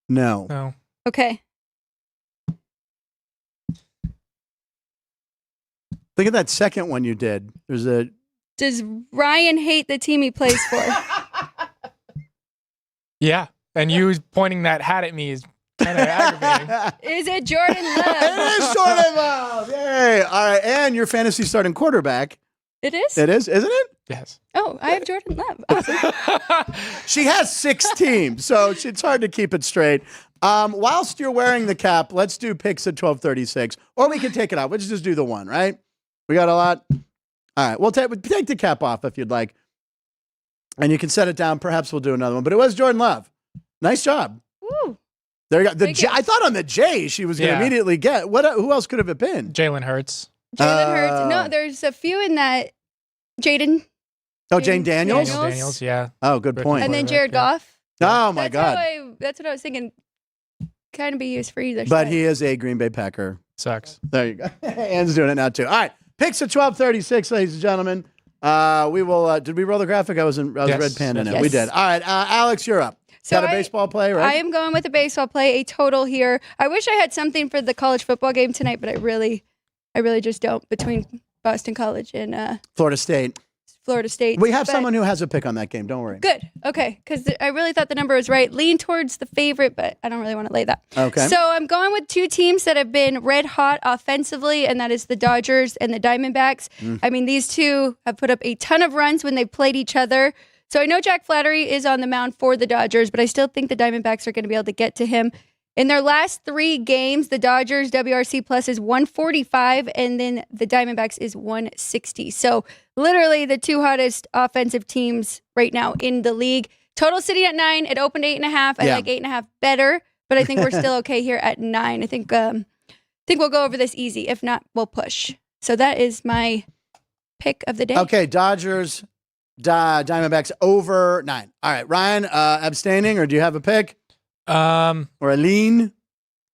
No. No. Okay. Think of that second one you did. There's a Does Ryan hate the team he plays for? Yeah. And you pointing that hat at me is kind of aggravating. Is it Jordan Love? It is Jordan Love. Yay. All right. And your fantasy starting quarterback. It is? It is, isn't it? Yes. Oh, I have Jordan Love. Awesome. She has 6 teams, so it's hard to keep it straight. Whilst you're wearing the cap, let's do picks at 12:36, or we can take it off. Let's just do the one, right? We got a lot. All right, we'll take the cap off if you'd like, and you can set it down. Perhaps we'll do another one, but it was Jordan Love. Nice job. Woo. There you go. Thank you. I thought on the J she was going to Yeah. immediately get. Who else could have it been? Jalen Hurts. Jalen Hurts. No, there's a few in that. Jaden. Oh, Jane Daniels. Daniels, yeah. Oh, good point. And then Quarterback, Jared yeah. Goff. Oh my That's God. that's what I was thinking. Kind of be used for either But side. he is a Green Bay Packer. Sucks. There you go. Ann's doing it now too. All right, picks at 12:36, ladies and gentlemen. We will. Did we roll the graphic? I was Yes. red pen in it. Yes. We did. All right, Alex, you're up. So Got a baseball play, right? I am going with a baseball play, a total here. I wish I had something for the college football game tonight, but I really just don't. Between Boston College and Florida State. Florida State. We have But- someone who has a pick on that game. Don't worry. Good. Okay. Because I really thought the number was right. Lean towards the favorite, but I don't really want to lay that. Okay. So I'm going with 2 teams that have been red hot offensively, and that is the Dodgers and the Diamondbacks. I mean, these two have put up a ton of runs when they played each other. So I know Jack Flaherty is on the mound for the Dodgers, but I still think the Diamondbacks are going to be able to get to him. In their last 3 games, the Dodgers WRC plus is 145, and then the Diamondbacks is 160. So literally the 2 hottest offensive teams right now in the league. Total sitting at 9. It opened 8.5. I Yeah. like 8.5 better, but I think we're still okay here at 9. I think we'll go over this easy. If not, we'll push. So that is my pick of the day. Okay, Dodgers, Diamondbacks over 9. All right, Ryan, abstaining, or do you have a pick I or a lean?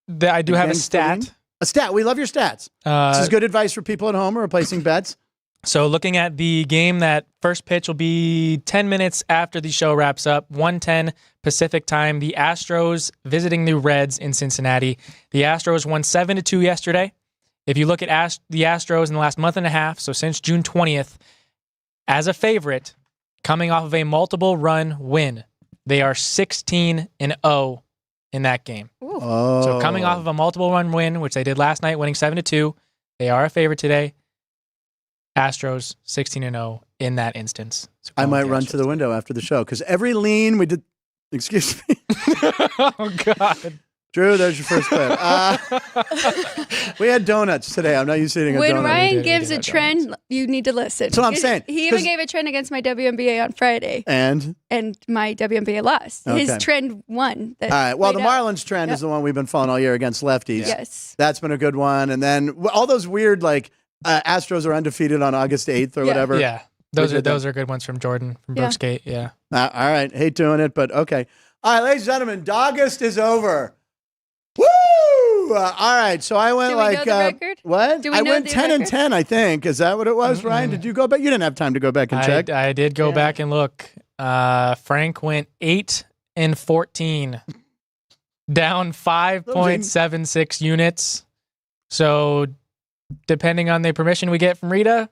do have a Against the stat. lean? A stat. We love your stats. This is good advice for people at home who are placing bets. So looking at the game, that first pitch will be 10 minutes after the show wraps up, 1:10 Pacific time. The Astros visiting the Reds in Cincinnati. The Astros won 7-2 yesterday. If you look at the Astros in the last month and a half, so since June 20th, as a favorite, coming off of a multiple run win, they are 16-0 in that game. Oh. So coming off of a multiple run win, which they did last night, winning 7-2, they are a favorite today. Astros 16-0 in that instance. So I go might with the run to the window after the show because every lean we did. Excuse me. Astros. Oh God. Drew, there's your first clip. We had donuts today. I'm not used to eating a When donut. Ryan We gives a did trend, you need to listen. That's what I'm saying. He even 'Cause- gave a trend against my WNBA on Friday, And my WNBA lost. Okay. His trend won. all right. Well, the played out. Marlins trend Yep. is the one we've been following all year against lefties. Yes. That's been a good one. And then all those weird Astros are undefeated on August 8th or Yeah. whatever. Yeah. Those We are did that. good ones from Jordan, from Yeah. Brooks Gate. Yeah. All right. Hate doing it, but okay. All right, ladies and gentlemen, August is over. Woo! All right, so I went Do we like know the record? what? Do we I know went the 10 and record? 10, I think. Is that what it was, Ryan? Did you go back? You didn't have time to go back and check. I did go Yeah. back and look. Frank went 8 and 14, down 5.76 units. So, depending on the permission we get from Rita,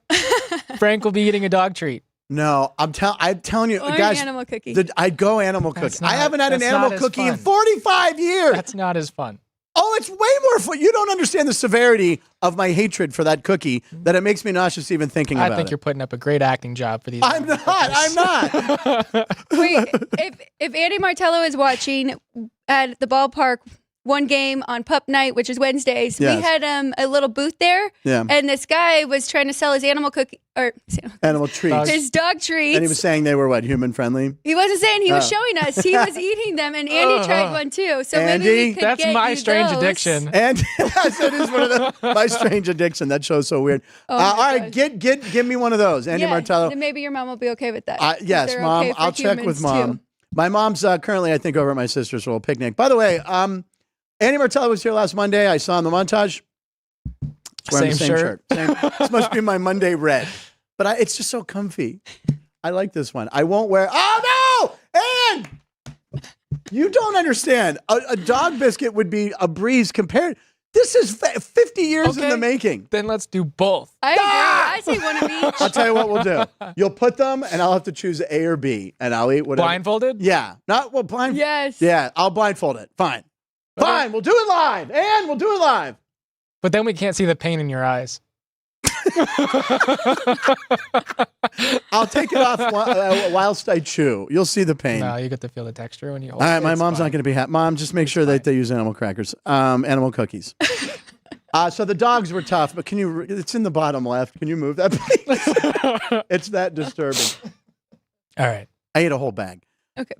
Frank will be eating a dog treat. No, I'm telling you, Or guys. an animal cookie. I'd go animal cookie. That's not- I haven't had an that's animal not as cookie in fun. 45 years. That's not as fun. Oh, it's way more fun. You don't understand the severity of my hatred for that cookie that it makes me nauseous even thinking about it. I think you're putting up a great acting job for these. I'm not. I'm not. Wait, if Andy Martello is watching at the ballpark one game on Pup Night, which is Wednesdays, Yes. we had a little booth there, Yeah. and this guy was trying to sell his animal cookie or Animal treats. his dog treats. And he was saying they were what, human friendly? He wasn't saying, he was Oh. showing us. He was eating them, and Andy tried one too. So maybe Andy? we could That's get my you strange those. addiction. And yes, it is one of my strange addiction. That show's so weird. Oh my all right, gosh. give me one of those, Andy Yeah, Martello. then maybe your mom will be okay with that. Yes, They're Mom. okay for I'll check with humans, Mom. too. My mom's currently, I think, over at my sister's little picnic. By the way, Andy Martella was here last Monday. I saw him in the montage. He's wearing the Same same shirt. shirt. This must be my Monday red. But it's just so comfy. I like this one. I won't wear. Oh no! And you don't understand. A dog biscuit would be a breeze compared. This is 50 years in Okay. the making. Then let's do both. I agree. I say one of each. I'll tell you what we'll do. You'll put them, and I'll have to choose A or B, and I'll eat whatever. Blindfolded? Yeah. Not well. Blind. Yes. Yeah. I'll blindfold it. Fine. Fine. We'll do it live, and we'll do it live. But then we can't see the pain in your eyes. I'll take it off whilst I chew. You'll see the pain. No, you get to feel the texture when you hold All it. right, my It's mom's fine. not going to be happy. Mom, just make sure that they use animal crackers, animal cookies. So the dogs were tough, but it's in the bottom left. Can you move that, please? It's that disturbing. All right. I ate a whole bag. Okay.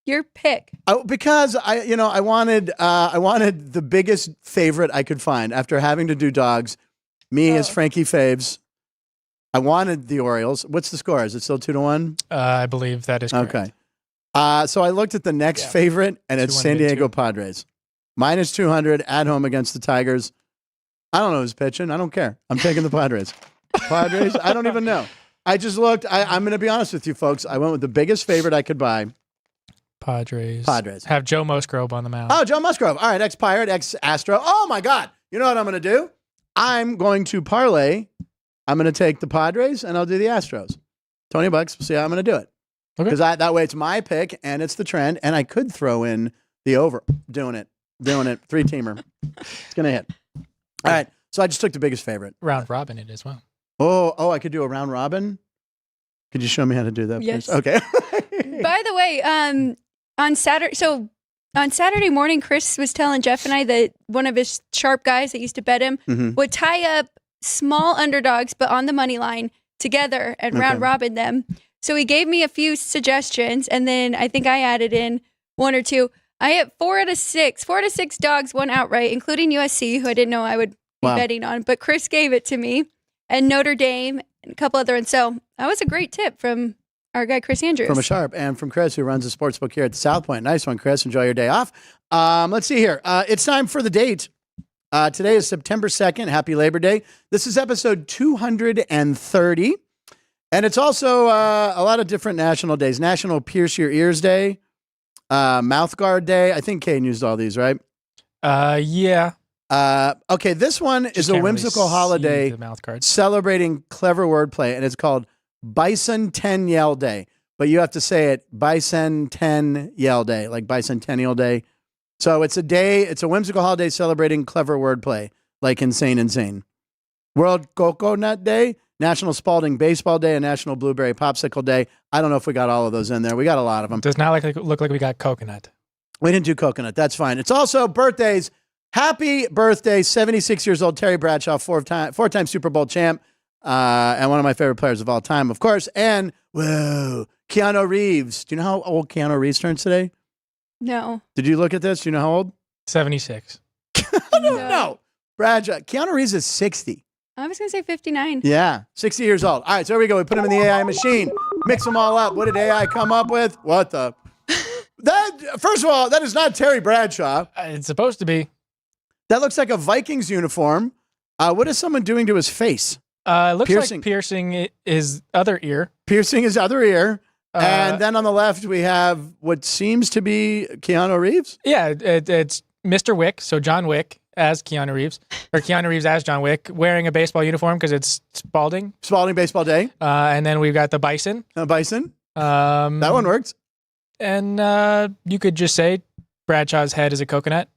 Your pick. Because I wanted the biggest favorite I could find after having to do dogs. Me as Frankie Faves. I wanted the Orioles. What's the score? Is it still 2-1? I believe that is correct. Okay. So I looked at the next favorite, and it's 2-1 San bid Diego two. Padres. Minus 200 at home against the Tigers. I don't know who's pitching. I don't care. I'm taking the Padres. Padres? I don't even know. I just looked. I'm going to be honest with you, folks. I went with the biggest favorite I could buy. Padres. Have Joe Musgrove on the mound. Oh, Joe Musgrove. All right, ex-Pirate, ex-Astro. Oh, my God. You know what I'm going to do? I'm going to parlay. I'm going to take the Padres, and I'll do the Astros. $20. We'll see how I'm going to do it. Okay. Because that way it's my pick, and it's the trend, and I could throw in the over. Doing it. Three-teamer. It's going to hit. All right, so I just took the biggest favorite. Round robin it as well. Oh, I could do a round robin? Could you show me how to do that, please? Yes. Okay. By the way, on Saturday morning, Chris was telling Jeff and I that one of his sharp guys that used to bet him Mhm. would tie up small underdogs, but on the money line together and round Okay. robin them. So he gave me a few suggestions, and then I think I added in one or two. I hit 4 out of 6. 4 out of 6 dogs won outright, including USC, who I didn't know I would be Wow. betting on. But Chris gave it to me, and Notre Dame, and a couple other ones. So that was a great tip from our guy, Chris Andrews. From a sharp, and from Chris, who runs a sports book here at the South Point. Nice one, Chris. Enjoy your day off. Let's see here. It's time for the date. Today is September 2nd. Happy Labor Day. This is episode 230. And it's also a lot of different national days. National Pierce Your Ears Day. Mouth Guard Day. I think Caden used all these, right? Yeah. Okay, this one is Just a can't really whimsical see holiday the mouth cards. celebrating clever wordplay, and it's called Bicentennial Day. But you have to say it Bicentennial Day, like Bicentennial Day. So it's a whimsical holiday celebrating clever wordplay, like insane. World Coconut Day, National Spalding Baseball Day, and National Blueberry Popsicle Day. I don't know if we got all of those in there. We got a lot of them. Does not look like we got coconut. We didn't do coconut. That's fine. It's also birthdays. Happy birthday, 76 years old, Terry Bradshaw, four-time Super Bowl champ, and one of my favorite players of all time, of course. And, whoa, Keanu Reeves. Do you know how old Keanu Reeves turns today? No. Did you look at this? Do you know how old? 76. No. Bradshaw. Keanu Reeves is 60. I was going to say 59. Yeah, 60 years old. All right, so here we go. We put him in the AI machine, mix them all up. What did AI come up with? What the? First of all, that is not Terry Bradshaw. It's supposed to be. That looks like a Vikings uniform. What is someone doing to his face? It looks like piercing his other ear. Piercing his other ear. And then on the left, we have what seems to be Keanu Reeves. Yeah, it's Mr. Wick, so John Wick as Keanu Reeves, or Keanu Reeves as John Wick, wearing a baseball uniform because it's Spalding. Spalding Baseball Day. And then we've got the Bison. Bison. That one works. And you could just say Bradshaw's head is a coconut.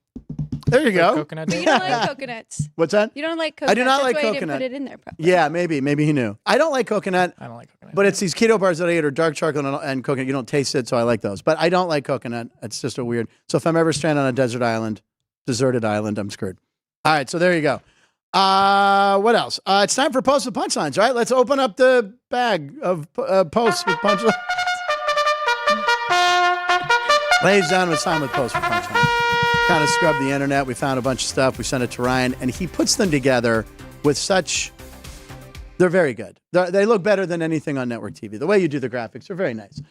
There you go. Coconut. But you don't like coconuts. What's that? You don't like coconut. I do not That's like why coconut. You didn't put it in there properly. Yeah, maybe he knew. I don't like coconut. I don't like coconut. But it's these keto bars that I eat are dark chocolate and coconut. You don't taste it, so I like those. But I don't like coconut. It's just a weird. So if I'm ever stranded on a deserted island, I'm screwed. All right, so there you go. What else? It's time for Posts with Punchlines, right? Let's open up the bag of Posts with Punchlines. Ladies and gentlemen, it's time with Posts with Punchlines. Kind of scrubbed the internet. We found a bunch of stuff. We sent it to Ryan, and he puts them together with such. They're very good. They look better than anything on network TV. The way you do the graphics are very nice.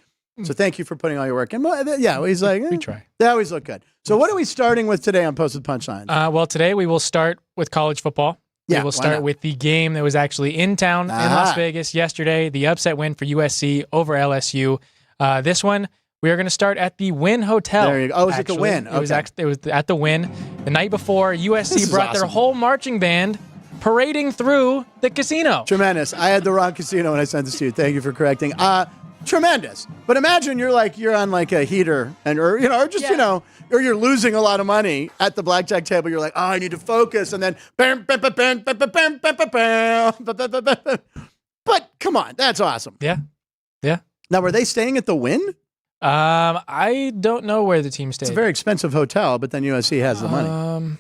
So thank you for putting all your work in. Yeah, he's like, we try. They always look good. So what are we starting with today on Post with Punchlines? Well, today we will start with college football. Yeah, we will why start not? with the game that was actually in town in Las Vegas yesterday. The upset win for USC over LSU. This one, we are going to start at the Wynn Hotel. There you go. Oh, it was at the Wynn. It was at the Wynn. The night before, USC brought their whole marching band parading through the casino. Tremendous. I had the wrong casino when I sent this to you. Thank you for correcting. Tremendous. But imagine you're on like a heater or you're losing a lot of money at the blackjack table. You're like, oh, I need to focus. And then, but come on, that's awesome. Yeah. Now, were they staying at the Wynn? I don't know where the team stayed. It's a very expensive hotel, but then USC has the money.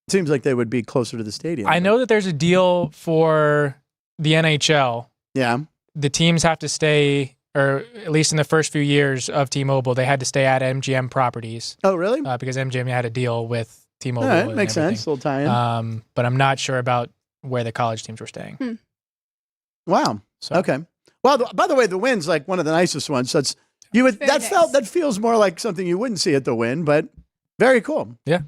Seems like they would be closer to the stadium. I know that there's a deal for the NHL. Yeah. The teams have to stay, or at least in the first few years of T-Mobile, they had to stay at MGM properties. Oh, really? Because MGM had a deal with T-Mobile. All right, makes sense. A little tie-in. But I'm not sure about where the college teams were staying. Wow. So. Okay. Well, by the way, the Wynn's like one of the nicest ones. So that feels more like something you wouldn't see at the Wynn, but very cool. Yeah.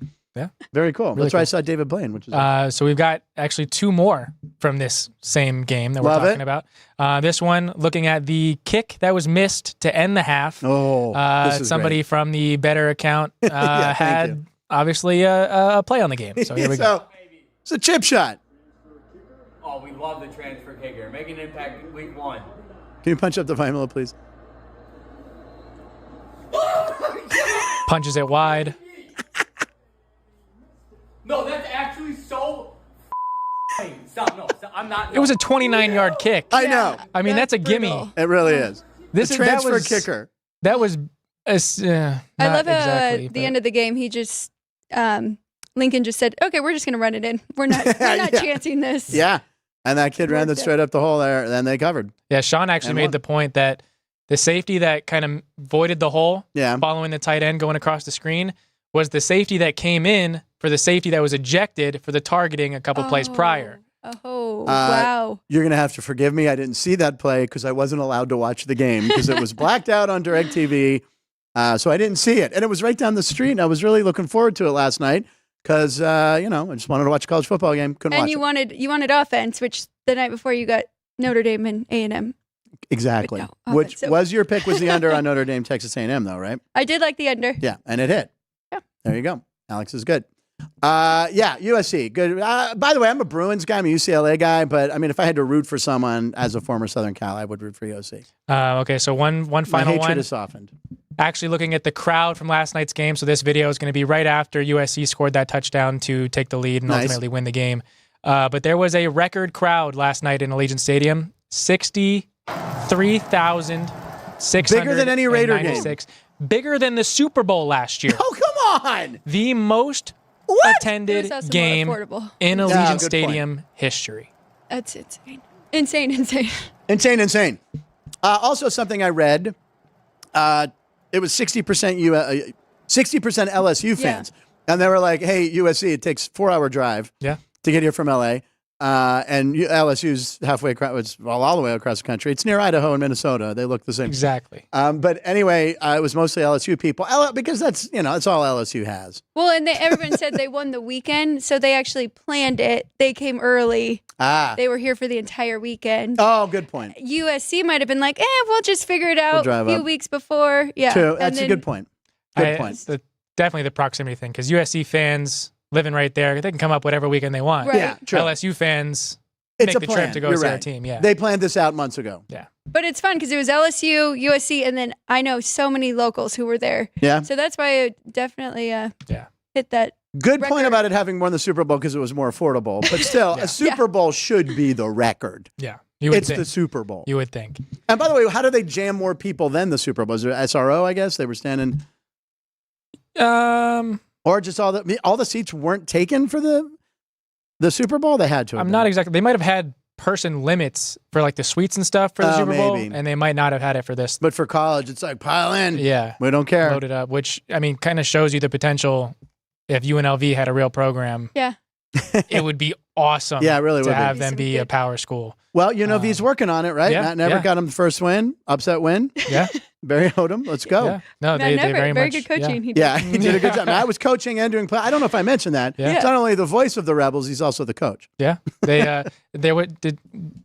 Very cool. Really That's where I saw David Blaine, which is so we've got actually two more from this same game that we're talking about. This one, looking at the kick that was missed to end the half. Oh, this is somebody great. from the Better account had obviously a play on the game. So here we go. It's a chip shot. Oh, we love the transfer kicker. Making an impact in week 1. Can you punch up the volume, please? Punches it wide. No, that's actually so. Stop! I'm not. It was a 29-yard kick. I know. I mean, that's a gimme. brutal. It really is. This a is transfer kicker. That was. I love how at the end of the game he just Lincoln just said, "Okay, we're just going to run it in. We're not chancing this." Yeah, and that kid ran it straight up the hole there, and then they covered. Yeah, Sean actually made the point that the safety that kind of voided the hole, following the tight end going across the screen, was the safety that came in for the safety that was ejected for the targeting a couple plays prior. Oh, wow. You're going to have to forgive me. I didn't see that play because I wasn't allowed to watch the game because it was blacked out on DirecTV. So I didn't see it. And it was right down the street. And I was really looking forward to it last night because, I just wanted to watch a college football game. Couldn't watch it. You wanted offense, which the night before you got Notre Dame and A&M. Exactly. No, Which was your pick was the under on Notre Dame, Texas A&M, though, right? I did like the under. Yeah, and it hit. Yeah. There you go. Alex is good. USC, good. By the way, I'm a Bruins guy. I'm a UCLA guy, but I mean, if I had to root for someone as a former Southern Cal, I would root for USC. Okay, so one final My hatred one. is softened. Actually looking at the crowd from last night's game, so this video is going to be right after USC scored that touchdown to take the lead and ultimately win the game. But there was a record crowd last night in Allegiant Stadium, 63,696. Bigger than any Raider game. Bigger than the Super Bowl last year. Oh, come on. The most attended It was also game more affordable. in Yeah, Allegiant good Stadium history. That's insane. Insane. Insane. Also, something I read, it was 60% 60% LSU fans. And they were like, hey, USC, it takes a 4-hour drive to get here from LA. And LSU's halfway across, it's all the way across the country. It's near Idaho and Minnesota. They look the same. Exactly. But anyway, it was mostly LSU people because that's all LSU has. Well, and everyone said they won the weekend, so they actually planned it. They came early. They were here for the entire weekend. Oh, good point. USC might have been like, we'll just figure it out a few weeks before. Yeah. True. That's a good point. Good point. Definitely the proximity thing, because USC fans living right there, they can come up whatever weekend they want. Right. Yeah, true. LSU fans It's make a the plan. trip to go You're see their right. team. Yeah. They planned this out months ago. Yeah. But it's fun because it was LSU, USC, and then I know so many locals who were there. Yeah. So that's why I definitely hit that. Good point record. about it having won the Super Bowl because it was more affordable. But still, a Super Bowl should be the record. Yeah. You would It's think. the Super Bowl. You would think. And by the way, how do they jam more people than the Super Bowl? Is there SRO, I guess? They were standing... Or just all the seats weren't taken for the Super Bowl? They had to have I'm been. not exactly. They might have had person limits for like the suites and stuff for the Super Bowl, maybe. and they might not have had it for this. But for college, it's like, pile in. Yeah. We don't care. Load it up, which, I mean, kind of shows you the potential. If UNLV had a real program, Yeah. it would be awesome Yeah, it really to would be. have them be a power school. Well, UNLV's working on it, right? yeah, Matt Never yeah. got him the first win, upset win. Yeah. Barry Odom, let's go. Yeah. No, Matt they Never, very much. good coaching. He did. Yeah, he did a good job. Matt was coaching and doing play. I don't know if I mentioned that. Yeah. He's not only the voice of the Rebels, he's also the coach. Yeah. They was it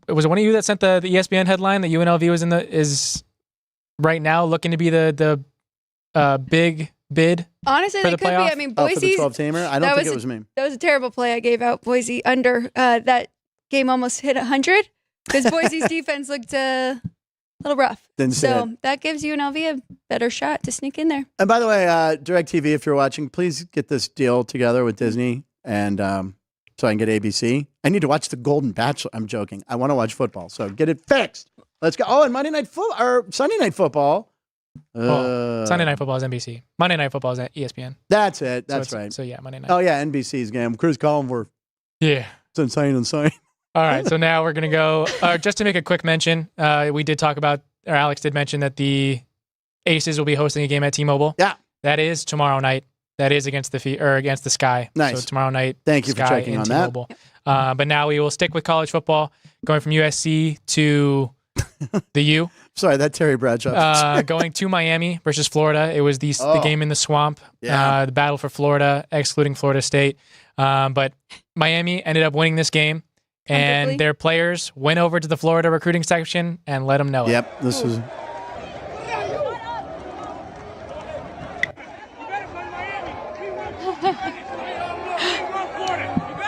one of you that sent the ESPN headline that UNLV was is right now looking to be the big bid. Honestly, for they the could be. playoff? I mean, Oh, for the Boise. 12-teamer? I don't think it was me. That was a terrible play I gave out. Boise under that game almost hit 100 because Boise's defense looked a little rough. Didn't see so it. that gives UNLV a better shot to sneak in there. And by the way, DirecTV, if you're watching, please get this deal together with Disney and so I can get ABC. I need to watch The Golden Bachelor. I'm joking. I want to watch football, so get it fixed. Let's go. Oh, and Sunday Night Football. Sunday Night Football is NBC. Monday Night Football is at ESPN. That's it. So That's it's- right. So yeah, Monday night. Oh, yeah, NBC's game. Chris Collinsworth. Yeah. It's insane. All right, so now we're going to go, just to make a quick mention, we did talk about, or Alex did mention that the Aces will be hosting a game at T-Mobile. Yeah. That is tomorrow night. That is against the Sky. Nice. So tomorrow night. Thank you for Sky checking and on that. T-Mobile. But now we will stick with college football, going from USC to the U. Sorry, that Terry Bradshaw. Going to Miami versus Florida. It was the game in the swamp. Yeah. The battle for Florida, excluding Florida State. But Miami ended up winning this game. And Comfortably. their players went over to the Florida recruiting section and let them know it. Yep, this is...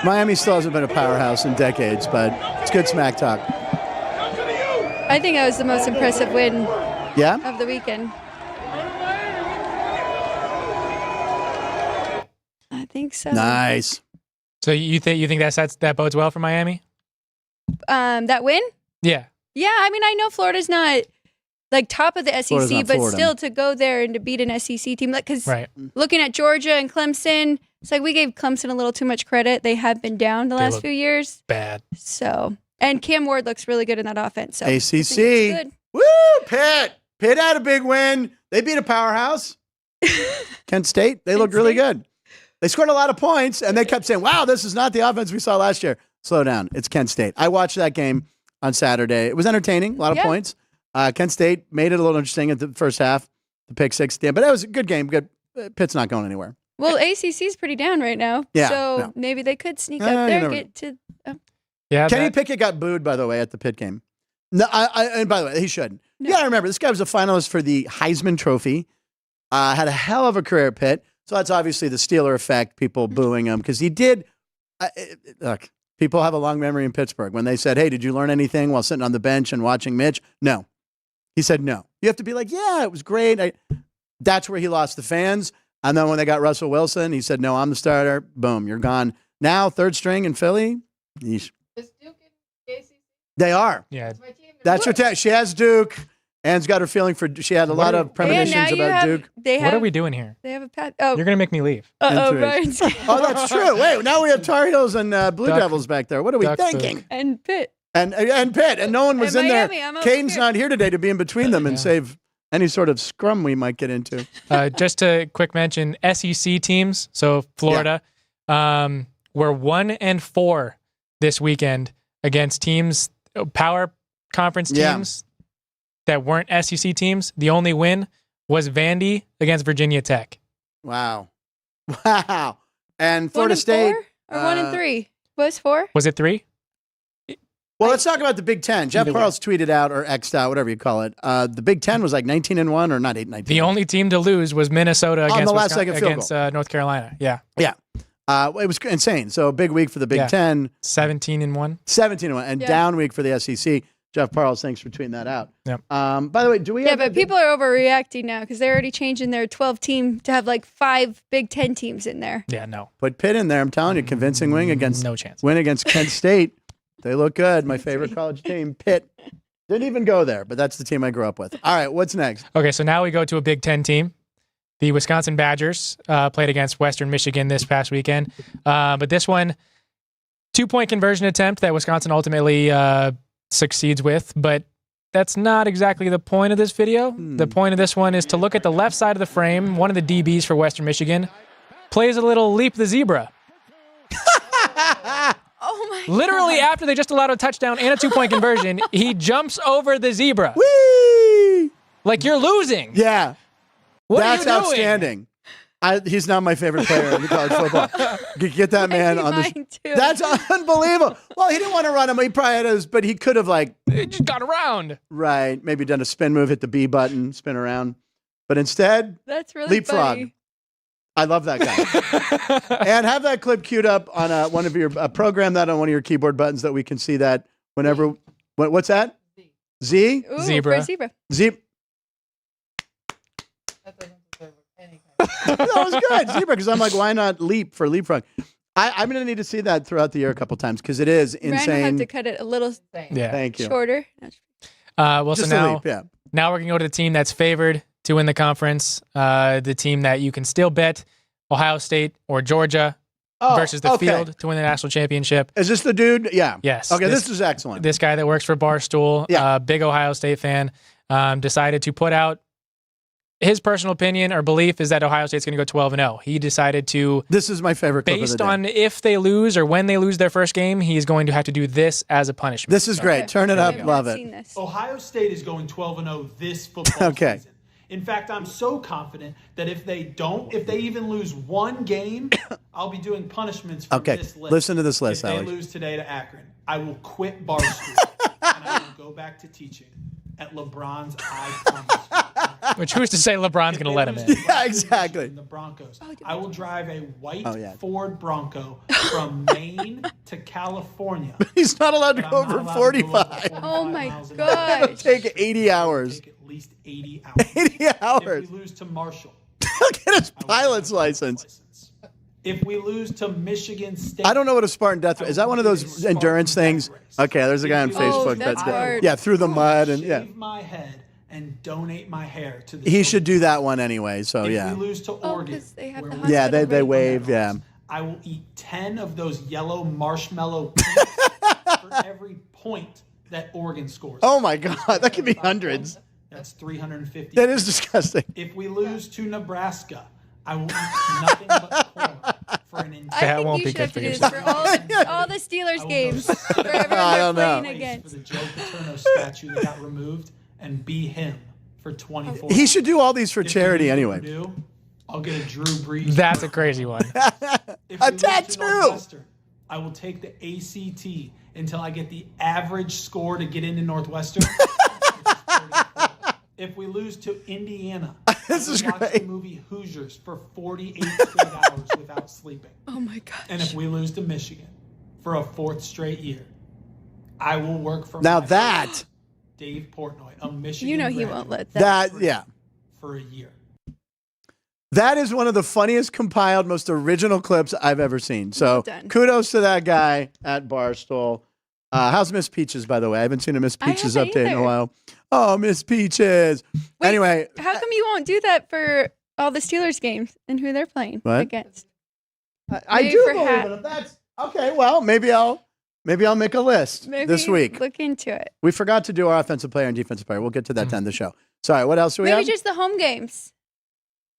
Miami still hasn't been a powerhouse in decades, but it's good smack talk. I think that was the most impressive win Yeah? of the weekend. I think so. Nice. So you think that bodes well for Miami? That win? Yeah. Yeah, I mean, I know Florida's not like top of the Florida's SEC, not but Florida. still to go there and to beat an SEC team, like because Right. looking at Georgia and Clemson, it's like we gave Clemson a little too much credit. They have been down the They last look few years, Bad. so and Cam Ward looks really good in that offense. So I think it's ACC. good. Woo, Pitt. Pitt had a big win. They beat a powerhouse. Kent State. They looked really good. They scored a lot of points, and they kept saying, wow, this is not the offense we saw last year. Slow down. It's Kent State. I watched that game on Saturday. It was entertaining, a lot of Yeah. points. Kent State made it a little interesting at the first half, the pick six. But it was a good game. Good. Pitt's not going anywhere. Well, ACC's pretty down right now, Yeah, so yeah. maybe they could sneak You up there, never get to. Yeah. Kenny that- Pickett got booed, by the way, at the Pitt game. No, and by the way, he shouldn't. No. You got to remember, this guy was a finalist for the Heisman Trophy. Had a hell of a career at Pitt. So that's obviously the Steeler effect, people booing him. Because he did, look, people have a long memory in Pittsburgh. When they said, hey, did you learn anything while sitting on the bench and watching Mitch? No. He said no. You have to be like, yeah, it was great. That's where he lost the fans. And then when they got Russell Wilson, he said, no, I'm the starter. Boom, you're gone. Now, third string in Philly. Yeesh. They are. Yeah. That's her. She has Duke. Anne's got her feeling for. She had a lot of And now premonitions you about have, Duke. They have. What are we doing here? They have a pat. Oh, You're going to make me leave. Interesting. Ryan's Oh, that's true. Wait, now we have Tar Heels and Blue Duck- Devils back there. What are we Duck thinking? and Pitt. And Pitt, and no one was And in Miami, there. I'm over Caden's here. not here today to be in between them and Yeah. save any sort of scrum we might get into. Just to quick mention, SEC teams. So Florida were 1-4 this weekend against teams, power conference teams that weren't SEC teams. The only win was Vandy against Virginia Tech. Wow. Wow. And Florida State. 4 or 1 and 3? Was 4? Was it 3? Well, let's talk about the Big Ten. Jeff Parles tweeted out or X'd out, whatever you call it. The Big Ten was like 19-1 or not 8-19. The only team to lose was Minnesota on against the last second field against North Carolina. Yeah. Yeah. It was insane. So a big week for the Big Ten. 17-1. 17-1. And down week for the SEC. Jeff Parles, thanks for tweeting that out. Yep. By the way, do we have... but people are overreacting now because they're already changing their 12 team to have like 5 Big Ten teams in there. Yeah, no. Put Pitt in there. I'm telling you, convincing win against Kent State. They look good. My favorite college team, Pitt. Didn't even go there, but that's the team I grew up with. All right, what's next? Okay, so now we go to a Big Ten team. The Wisconsin Badgers played against Western Michigan this past weekend. But this one, 2-point conversion attempt that Wisconsin ultimately succeeds with. But that's not exactly the point of this video. The point of this one is to look at the left side of the frame. One of the DBs for Western Michigan plays a little leap the zebra. Oh my Literally after they just allowed a touchdown and a 2-point conversion, he jumps over the zebra. Whee! Like you're losing. Yeah. What That's are you doing? outstanding. He's not my favorite player in college football. Get that man on this. That's unbelievable. Well, he didn't want to run him. He probably had his, but he could have He just got around. Right. Maybe done a spin move, hit the B button, spin around. But instead, that's really leapfrog. funny. I love that guy. And have that clip queued up on one of your program that on one of your keyboard buttons that we can see that whenever. What's that? Z? Ooh, Zebra. for zebra. Zebra. That was good, zebra. Because I'm like, why not leap for leapfrog? I'm going to need to see that throughout the year a couple times because it is insane. Ryan will have to cut it a little Thank you. shorter. Well, Just so a now, leap, yeah. now we're going to go to the team that's favored to win the conference, the team that you can still bet Ohio State or Georgia versus the field to win the national championship. Is this the dude? Yeah. Yes. Okay, this is excellent. This guy that works for Barstool, big Ohio State fan, decided to put out his personal opinion or belief is that Ohio State's going to go 12-0. He decided to... This is my favorite clip based of the day. on if they lose or when they lose their first game, he's going to have to do this as a punishment. This is great. Turn it up. Love it. Ohio State is going 12-0 this football season. In fact, I'm so confident that if they even lose one game, I'll be doing punishments for this list. Listen to this list, If Alex. they lose today to Akron, I will quit Barstool and I will go back to teaching at LeBron's I Promise. Which who's to say LeBron's going to let him in? Yeah, exactly. The Broncos. I will drive a white Oh, yeah. Ford Bronco from Maine to California. He's not allowed to But go I'm not over allowed to 45. Oh my miles an hour. It'll take 80 hours. Take at least 80 hours. 80 hours. If we lose to Marshall, Look at his pilot's license. if we lose to Michigan State, I don't know what a Spartan death race is. That one of those endurance things? Okay, there's a guy on Facebook that's hard. yeah, through the mud and shave my head and donate my hair to the He should do that one anyway. So If yeah. we lose to Oregon, 'cause they have where the we Yeah, hospital they right wave, yeah. I will eat 10 of those yellow marshmallow peanuts for every point that Oregon scores. Oh my God, that could be hundreds. That's 350. That is disgusting. If we lose to Nebraska, I will eat nothing but corn for an entire. I think won't you be should have to good do for this for all the Steelers games. For everyone I don't they're know. playing For against. the Joe Paterno statue that got removed and be him for 24 He should do all these for If we charity lose to anyway. Purdue, I'll get a Drew Brees. That's a crazy one. If A we lose to tattoo. Northwestern, I will take the ACT until I get the average score to get into Northwestern. which is 34. If we lose to Indiana, This I is will watch great. the movie Hoosiers for 48 straight hours without sleeping. Oh my gosh. And if we lose to Michigan for a 4th straight year, I will work for Now my that friend Dave Portnoy, a Michigan You know he graduate, won't let that. yeah. for a year. That is one of the funniest compiled, most original clips I've ever seen. So Well done. kudos to that guy at Barstool. How's Miss Peaches, by the way? I haven't seen a Miss I Peaches haven't update in a either. while. Oh, Miss Peaches. Wait, Anyway, How come you won't do that for all the Steelers games and who they're playing What? against? I maybe do for believe hat- it. If that's okay. Well, maybe I'll make a list Maybe this week. look into it. We forgot to do our offensive player and defensive player. We'll get to that to end the show. Sorry, what else do we Maybe have? just the home games.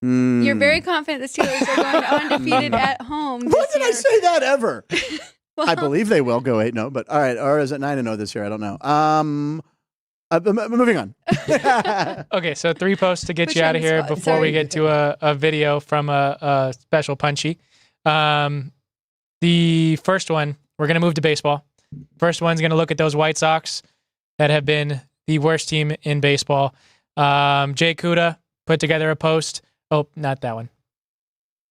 Hmm. You're very confident the Steelers are going undefeated at home. When this did I year. say that ever? I believe they will go 8-0, but all right. Or is it 9-0 this year? I don't know. Moving on. Okay, so 3 posts to get Put you you out on of the here spot. before we Sorry. get to a video from a special punchy. The first one, we're going to move to baseball. First one's going to look at those White Sox that have been the worst team in baseball. Jay Kuda put together a post. Oh, not that one.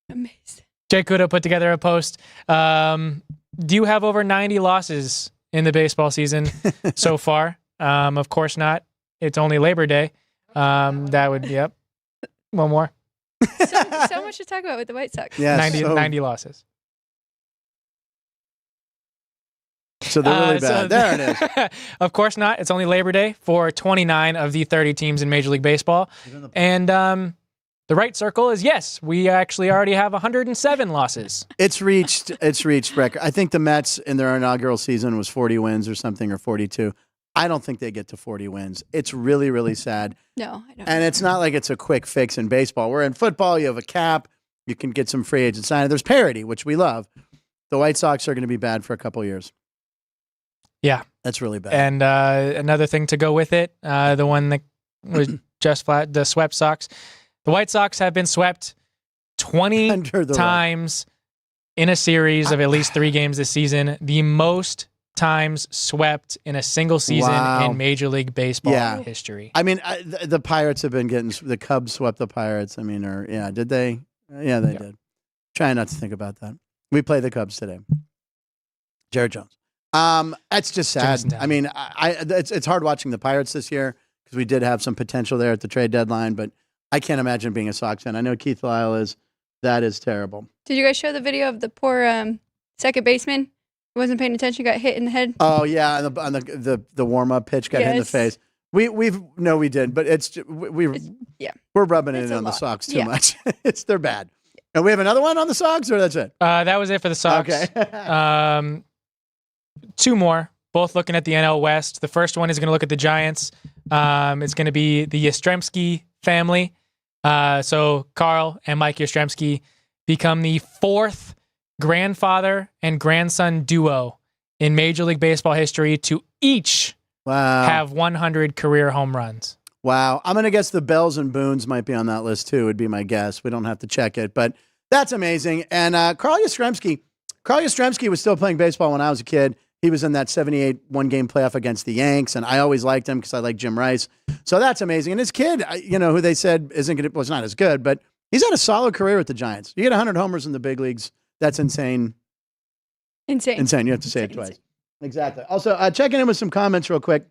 Amazing. Jay Kuda put together a post. Do you have over 90 losses in the baseball season so far? Of course not. It's only Labor Day. That would, yep. One more. So much to talk about with the White Sox. Yeah, 90 losses. So they're really bad. There it is. Of course not. It's only Labor Day for 29 of the 30 teams in Major League Baseball. And the right circle is yes, we actually already have 107 losses. It's reached record. I think the Mets in their inaugural season was 40 wins or something, or 42. I don't think they get to 40 wins. It's really, really sad. No, I don't. And it's not like it's a quick fix in baseball. Where in football, you have a cap. You can get some free agent signing. There's parity, which we love. The White Sox are going to be bad for a couple years. Yeah. That's really bad. And another thing to go with it, the one that was just flat, the swept Sox. The White Sox have been swept 20 times in a series of at least 3 games this season. The most times swept in a single season in Major League Baseball history. I mean, the Pirates have been getting, the Cubs swept the Pirates. I mean, did they? Yeah, they did. Trying not to think about that. We play the Cubs today. Jared Jones. That's just sad. I mean, it's hard watching the Pirates this year because we did have some potential there at the trade deadline, but I can't imagine being a Sox fan. I know Keith Lyle is. That is terrible. Did you guys show the video of the poor second baseman who wasn't paying attention, got hit in the head? Oh yeah, on the warm up pitch got hit in the face. We did, but we're rubbing it in on the Sox too much. They're bad. And we have another one on the Sox, or that's it? That was it for the Sox. Okay. 2 more, both looking at the NL West. The first one is going to look at the Giants. It's going to be the Yastrzemski family. So Carl and Mike Yastrzemski become the 4th grandfather and grandson duo in Major League Baseball history to each have 100 career home runs. Wow. I'm going to guess the Bells and Boones might be on that list too, would be my guess. We don't have to check it, but that's amazing. And Carl Yastrzemski was still playing baseball when I was a kid. He was in that 78 one-game playoff against the Yanks, and I always liked him because I like Jim Rice. So that's amazing. And his kid, who they said was not as good, but he's had a solid career with the Giants. You get 100 homers in the big leagues. That's insane. Insane. You have to say it twice. Exactly. Also, checking in with some comments real quick.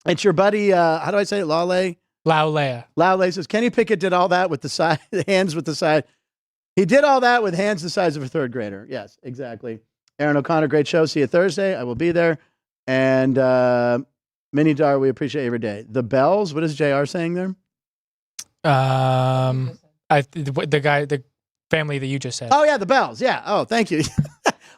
It's your buddy, how do I say it? Laulea says, Kenny Pickett did all that with the hands with the side. He did all that with hands the size of a 3rd grader. Yes, exactly. Aaron O'Connor, great show. See you Thursday. I will be there. And Minnie Dar, we appreciate every day. The Bells, what is JR saying there? The family that you just said. Oh, yeah, the Bells. Yeah. Oh, thank you.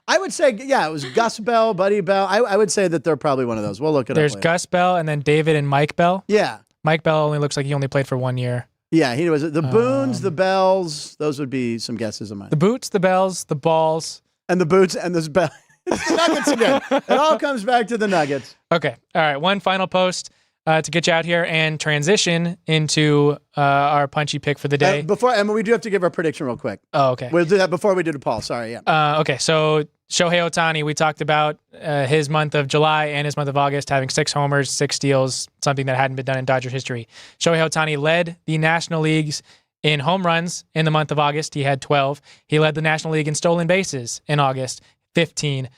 I would say, it was Gus Bell, Buddy Bell. I would say that they're probably one of those. We'll look it up. There's Gus Bell and then David and Mike Bell. Yeah. Mike Bell only looks like he only played for 1 year. Yeah, he was. The Boones, the Bells, those would be some guesses of mine. The Boots, the Bells, the Balls. And the Boots and the Bells. It's the Nuggets again. It all comes back to the Nuggets. Okay. All right. One final post to get you out here and transition into our punchy pick for the day. We do have to give our prediction real quick. Oh, okay. We'll do that before we do the Paul. Sorry, yeah. Okay. So Shohei Ohtani, we talked about his month of July and his month of August having 6 homers, 6 steals, something that hadn't been done in Dodger history. Shohei Ohtani led the National Leagues in home runs in the month of August. He had 12. He led the National League in stolen bases in August, 15.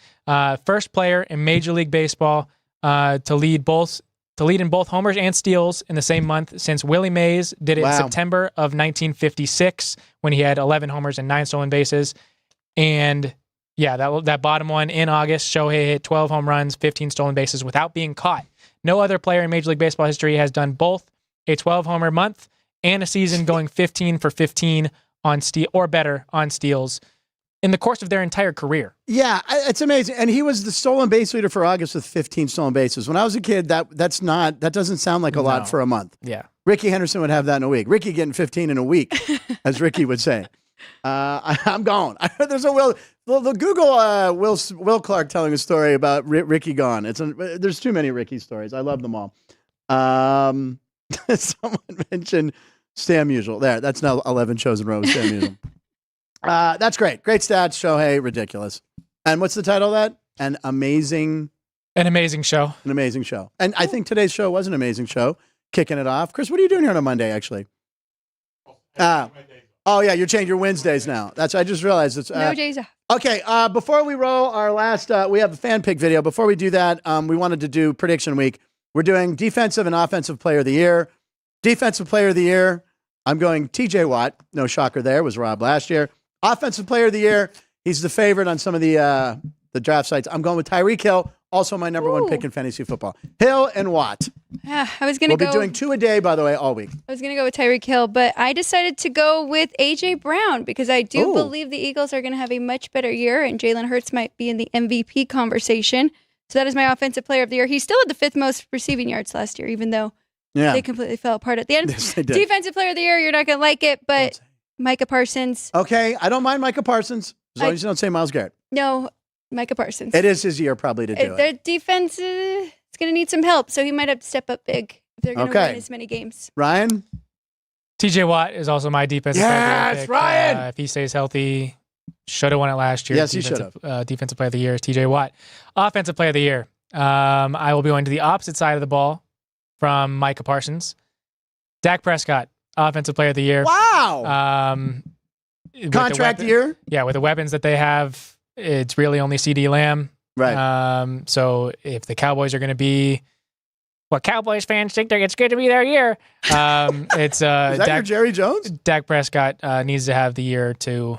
First player in Major League Baseball to lead in both homers and steals in the same month since Willie Mays did it in September of 1956 when he had 11 homers and 9 stolen bases. And yeah, that bottom one in August, Shohei hit 12 home runs, 15 stolen bases without being caught. No other player in Major League Baseball history has done both a 12-homer month and a season going 15 for 15 on steal or better on steals in the course of their entire career. Yeah, it's amazing. And he was the stolen base leader for August with 15 stolen bases. When I was a kid, that doesn't sound like a lot for a month. Yeah. Ricky Henderson would have that in a week. Ricky getting 15 in a week, as Ricky would say. I'm gone. There's a the Google Will Clark telling a story about Ricky gone. There's too many Ricky stories. I love them all. Someone mentioned Stan Musial. There, that's now 11 shows in a row with Stan Musial. That's great. Great stats. Shohei, ridiculous. And what's the title of that? An amazing show. An amazing show. And I think today's show was an amazing show. Kicking it off. Chris, what are you doing here on a Monday, actually? Oh, yeah, you're changing your Wednesdays now. I just realized it's... No days off. Okay, before we roll our last... we have a fan pick video. Before we do that, we wanted to do prediction week. We're doing defensive and offensive player of the year. Defensive player of the year, I'm going TJ Watt. No shocker there. Was Rob last year. Offensive player of the year, he's the favorite on some of the draft sites. I'm going with Tyreek Hill. Also my number one pick in fantasy football. Hill and Watt. I was going to go. We'll be doing 2 a day, by the way, all week. I was going to go with Tyreek Hill, but I decided to go with A.J. Brown because I do believe the Eagles are going to have a much better year, and Jalen Hurts might be in the MVP conversation. So that is my offensive player of the year. He still had the 5th most receiving yards last year, even though they completely fell apart at the end. Yes, they did. Defensive player of the year, you're not going to like it, but Micah Parsons. Okay, I don't mind Micah Parsons, as long as you don't say Myles Garrett. No, Micah Parsons. It is his year probably to do it. Their defense is going to need some help, so he might have to step up big if they're going to win as many games. Ryan? TJ Watt is also my defensive player of the year pick. Ryan! If he stays healthy, should have won it last year. Yes, he should have. Defensive player of the year is TJ Watt. Offensive player of the year. I will be going to the opposite side of the ball from Micah Parsons. Dak Prescott, offensive player of the year. Wow! Contract year? Yeah, with the weapons that they have, it's really only CeeDee Lamb. Right. So if the Cowboys are going to be what Cowboys fans think it's good to be their year, it's is that your Jerry Jones? Dak Prescott needs to have the year to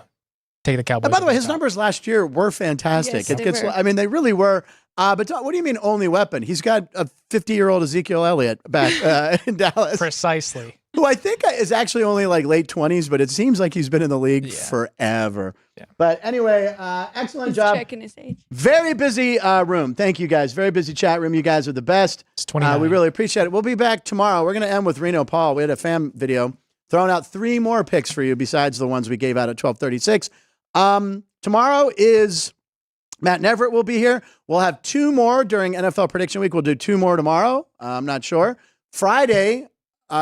take the Cowboys. And by the way, his numbers last year were fantastic. Yes, I mean, they really were. But what do you mean only weapon? He's got a 50-year-old Ezekiel Elliott back in Dallas. Precisely. Who I think is actually only like late 20s, but it seems like he's been in the league forever. Yeah. But anyway, excellent job. Checking his age. Very busy room. Thank you guys. Very busy chat room. You guys are the best. It's 29. We really appreciate it. We'll be back tomorrow. We're going to end with Reno Paul. We had a fan video throwing out 3 more picks for you besides the ones we gave out at 12:36. Tomorrow is Matt Neverett will be here. We'll have 2 more during NFL Prediction Week. We'll do 2 more tomorrow. I'm not sure. Friday,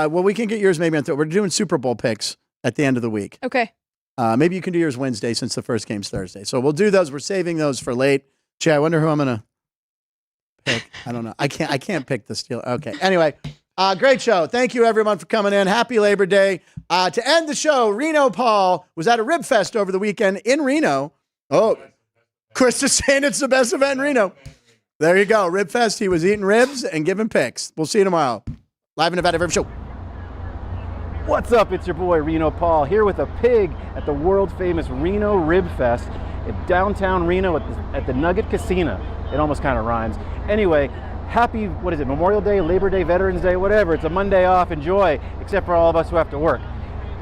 we can get yours maybe on We're doing Super Bowl picks at the end of the week. Okay. Maybe you can do yours Wednesday since the first game's Thursday. So we'll do those. We're saving those for late. Gee, I wonder who I'm going to pick. I don't know. I can't pick the Steelers. Okay. Anyway, great show. Thank you, everyone, for coming in. Happy Labor Day. To end the show, Reno Paul was at a rib fest over the weekend in Reno. Oh, Chris is saying it's the best event in Reno. There you go. Rib fest. He was eating ribs and giving picks. We'll see you tomorrow. Live and about every show. What's up? It's your boy Reno Paul here with a pig at the world famous Reno Rib Fest at downtown Reno at the Nugget Casino. It almost kind of rhymes. Anyway, happy, Memorial Day, Labor Day, Veterans Day, whatever. It's a Monday off. Enjoy, except for all of us who have to work.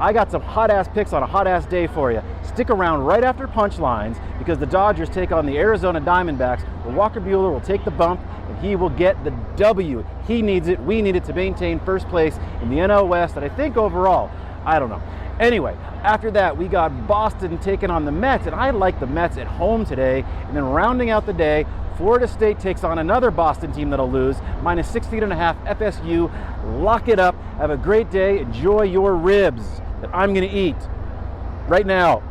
I got some hot-ass picks on a hot-ass day for you. Stick around right after Punchlines because the Dodgers take on the Arizona Diamondbacks. Where Walker Buehler will take the bump and he will get the W. He needs it. We need it to maintain first place in the NL West, and I think overall, I don't know. Anyway, after that, we got Boston taking on the Mets, and I like the Mets at home today. And then rounding out the day, Florida State takes on another Boston team that'll lose, minus 16.5 FSU. Lock it up. Have a great day. Enjoy your ribs that I'm going to eat right now.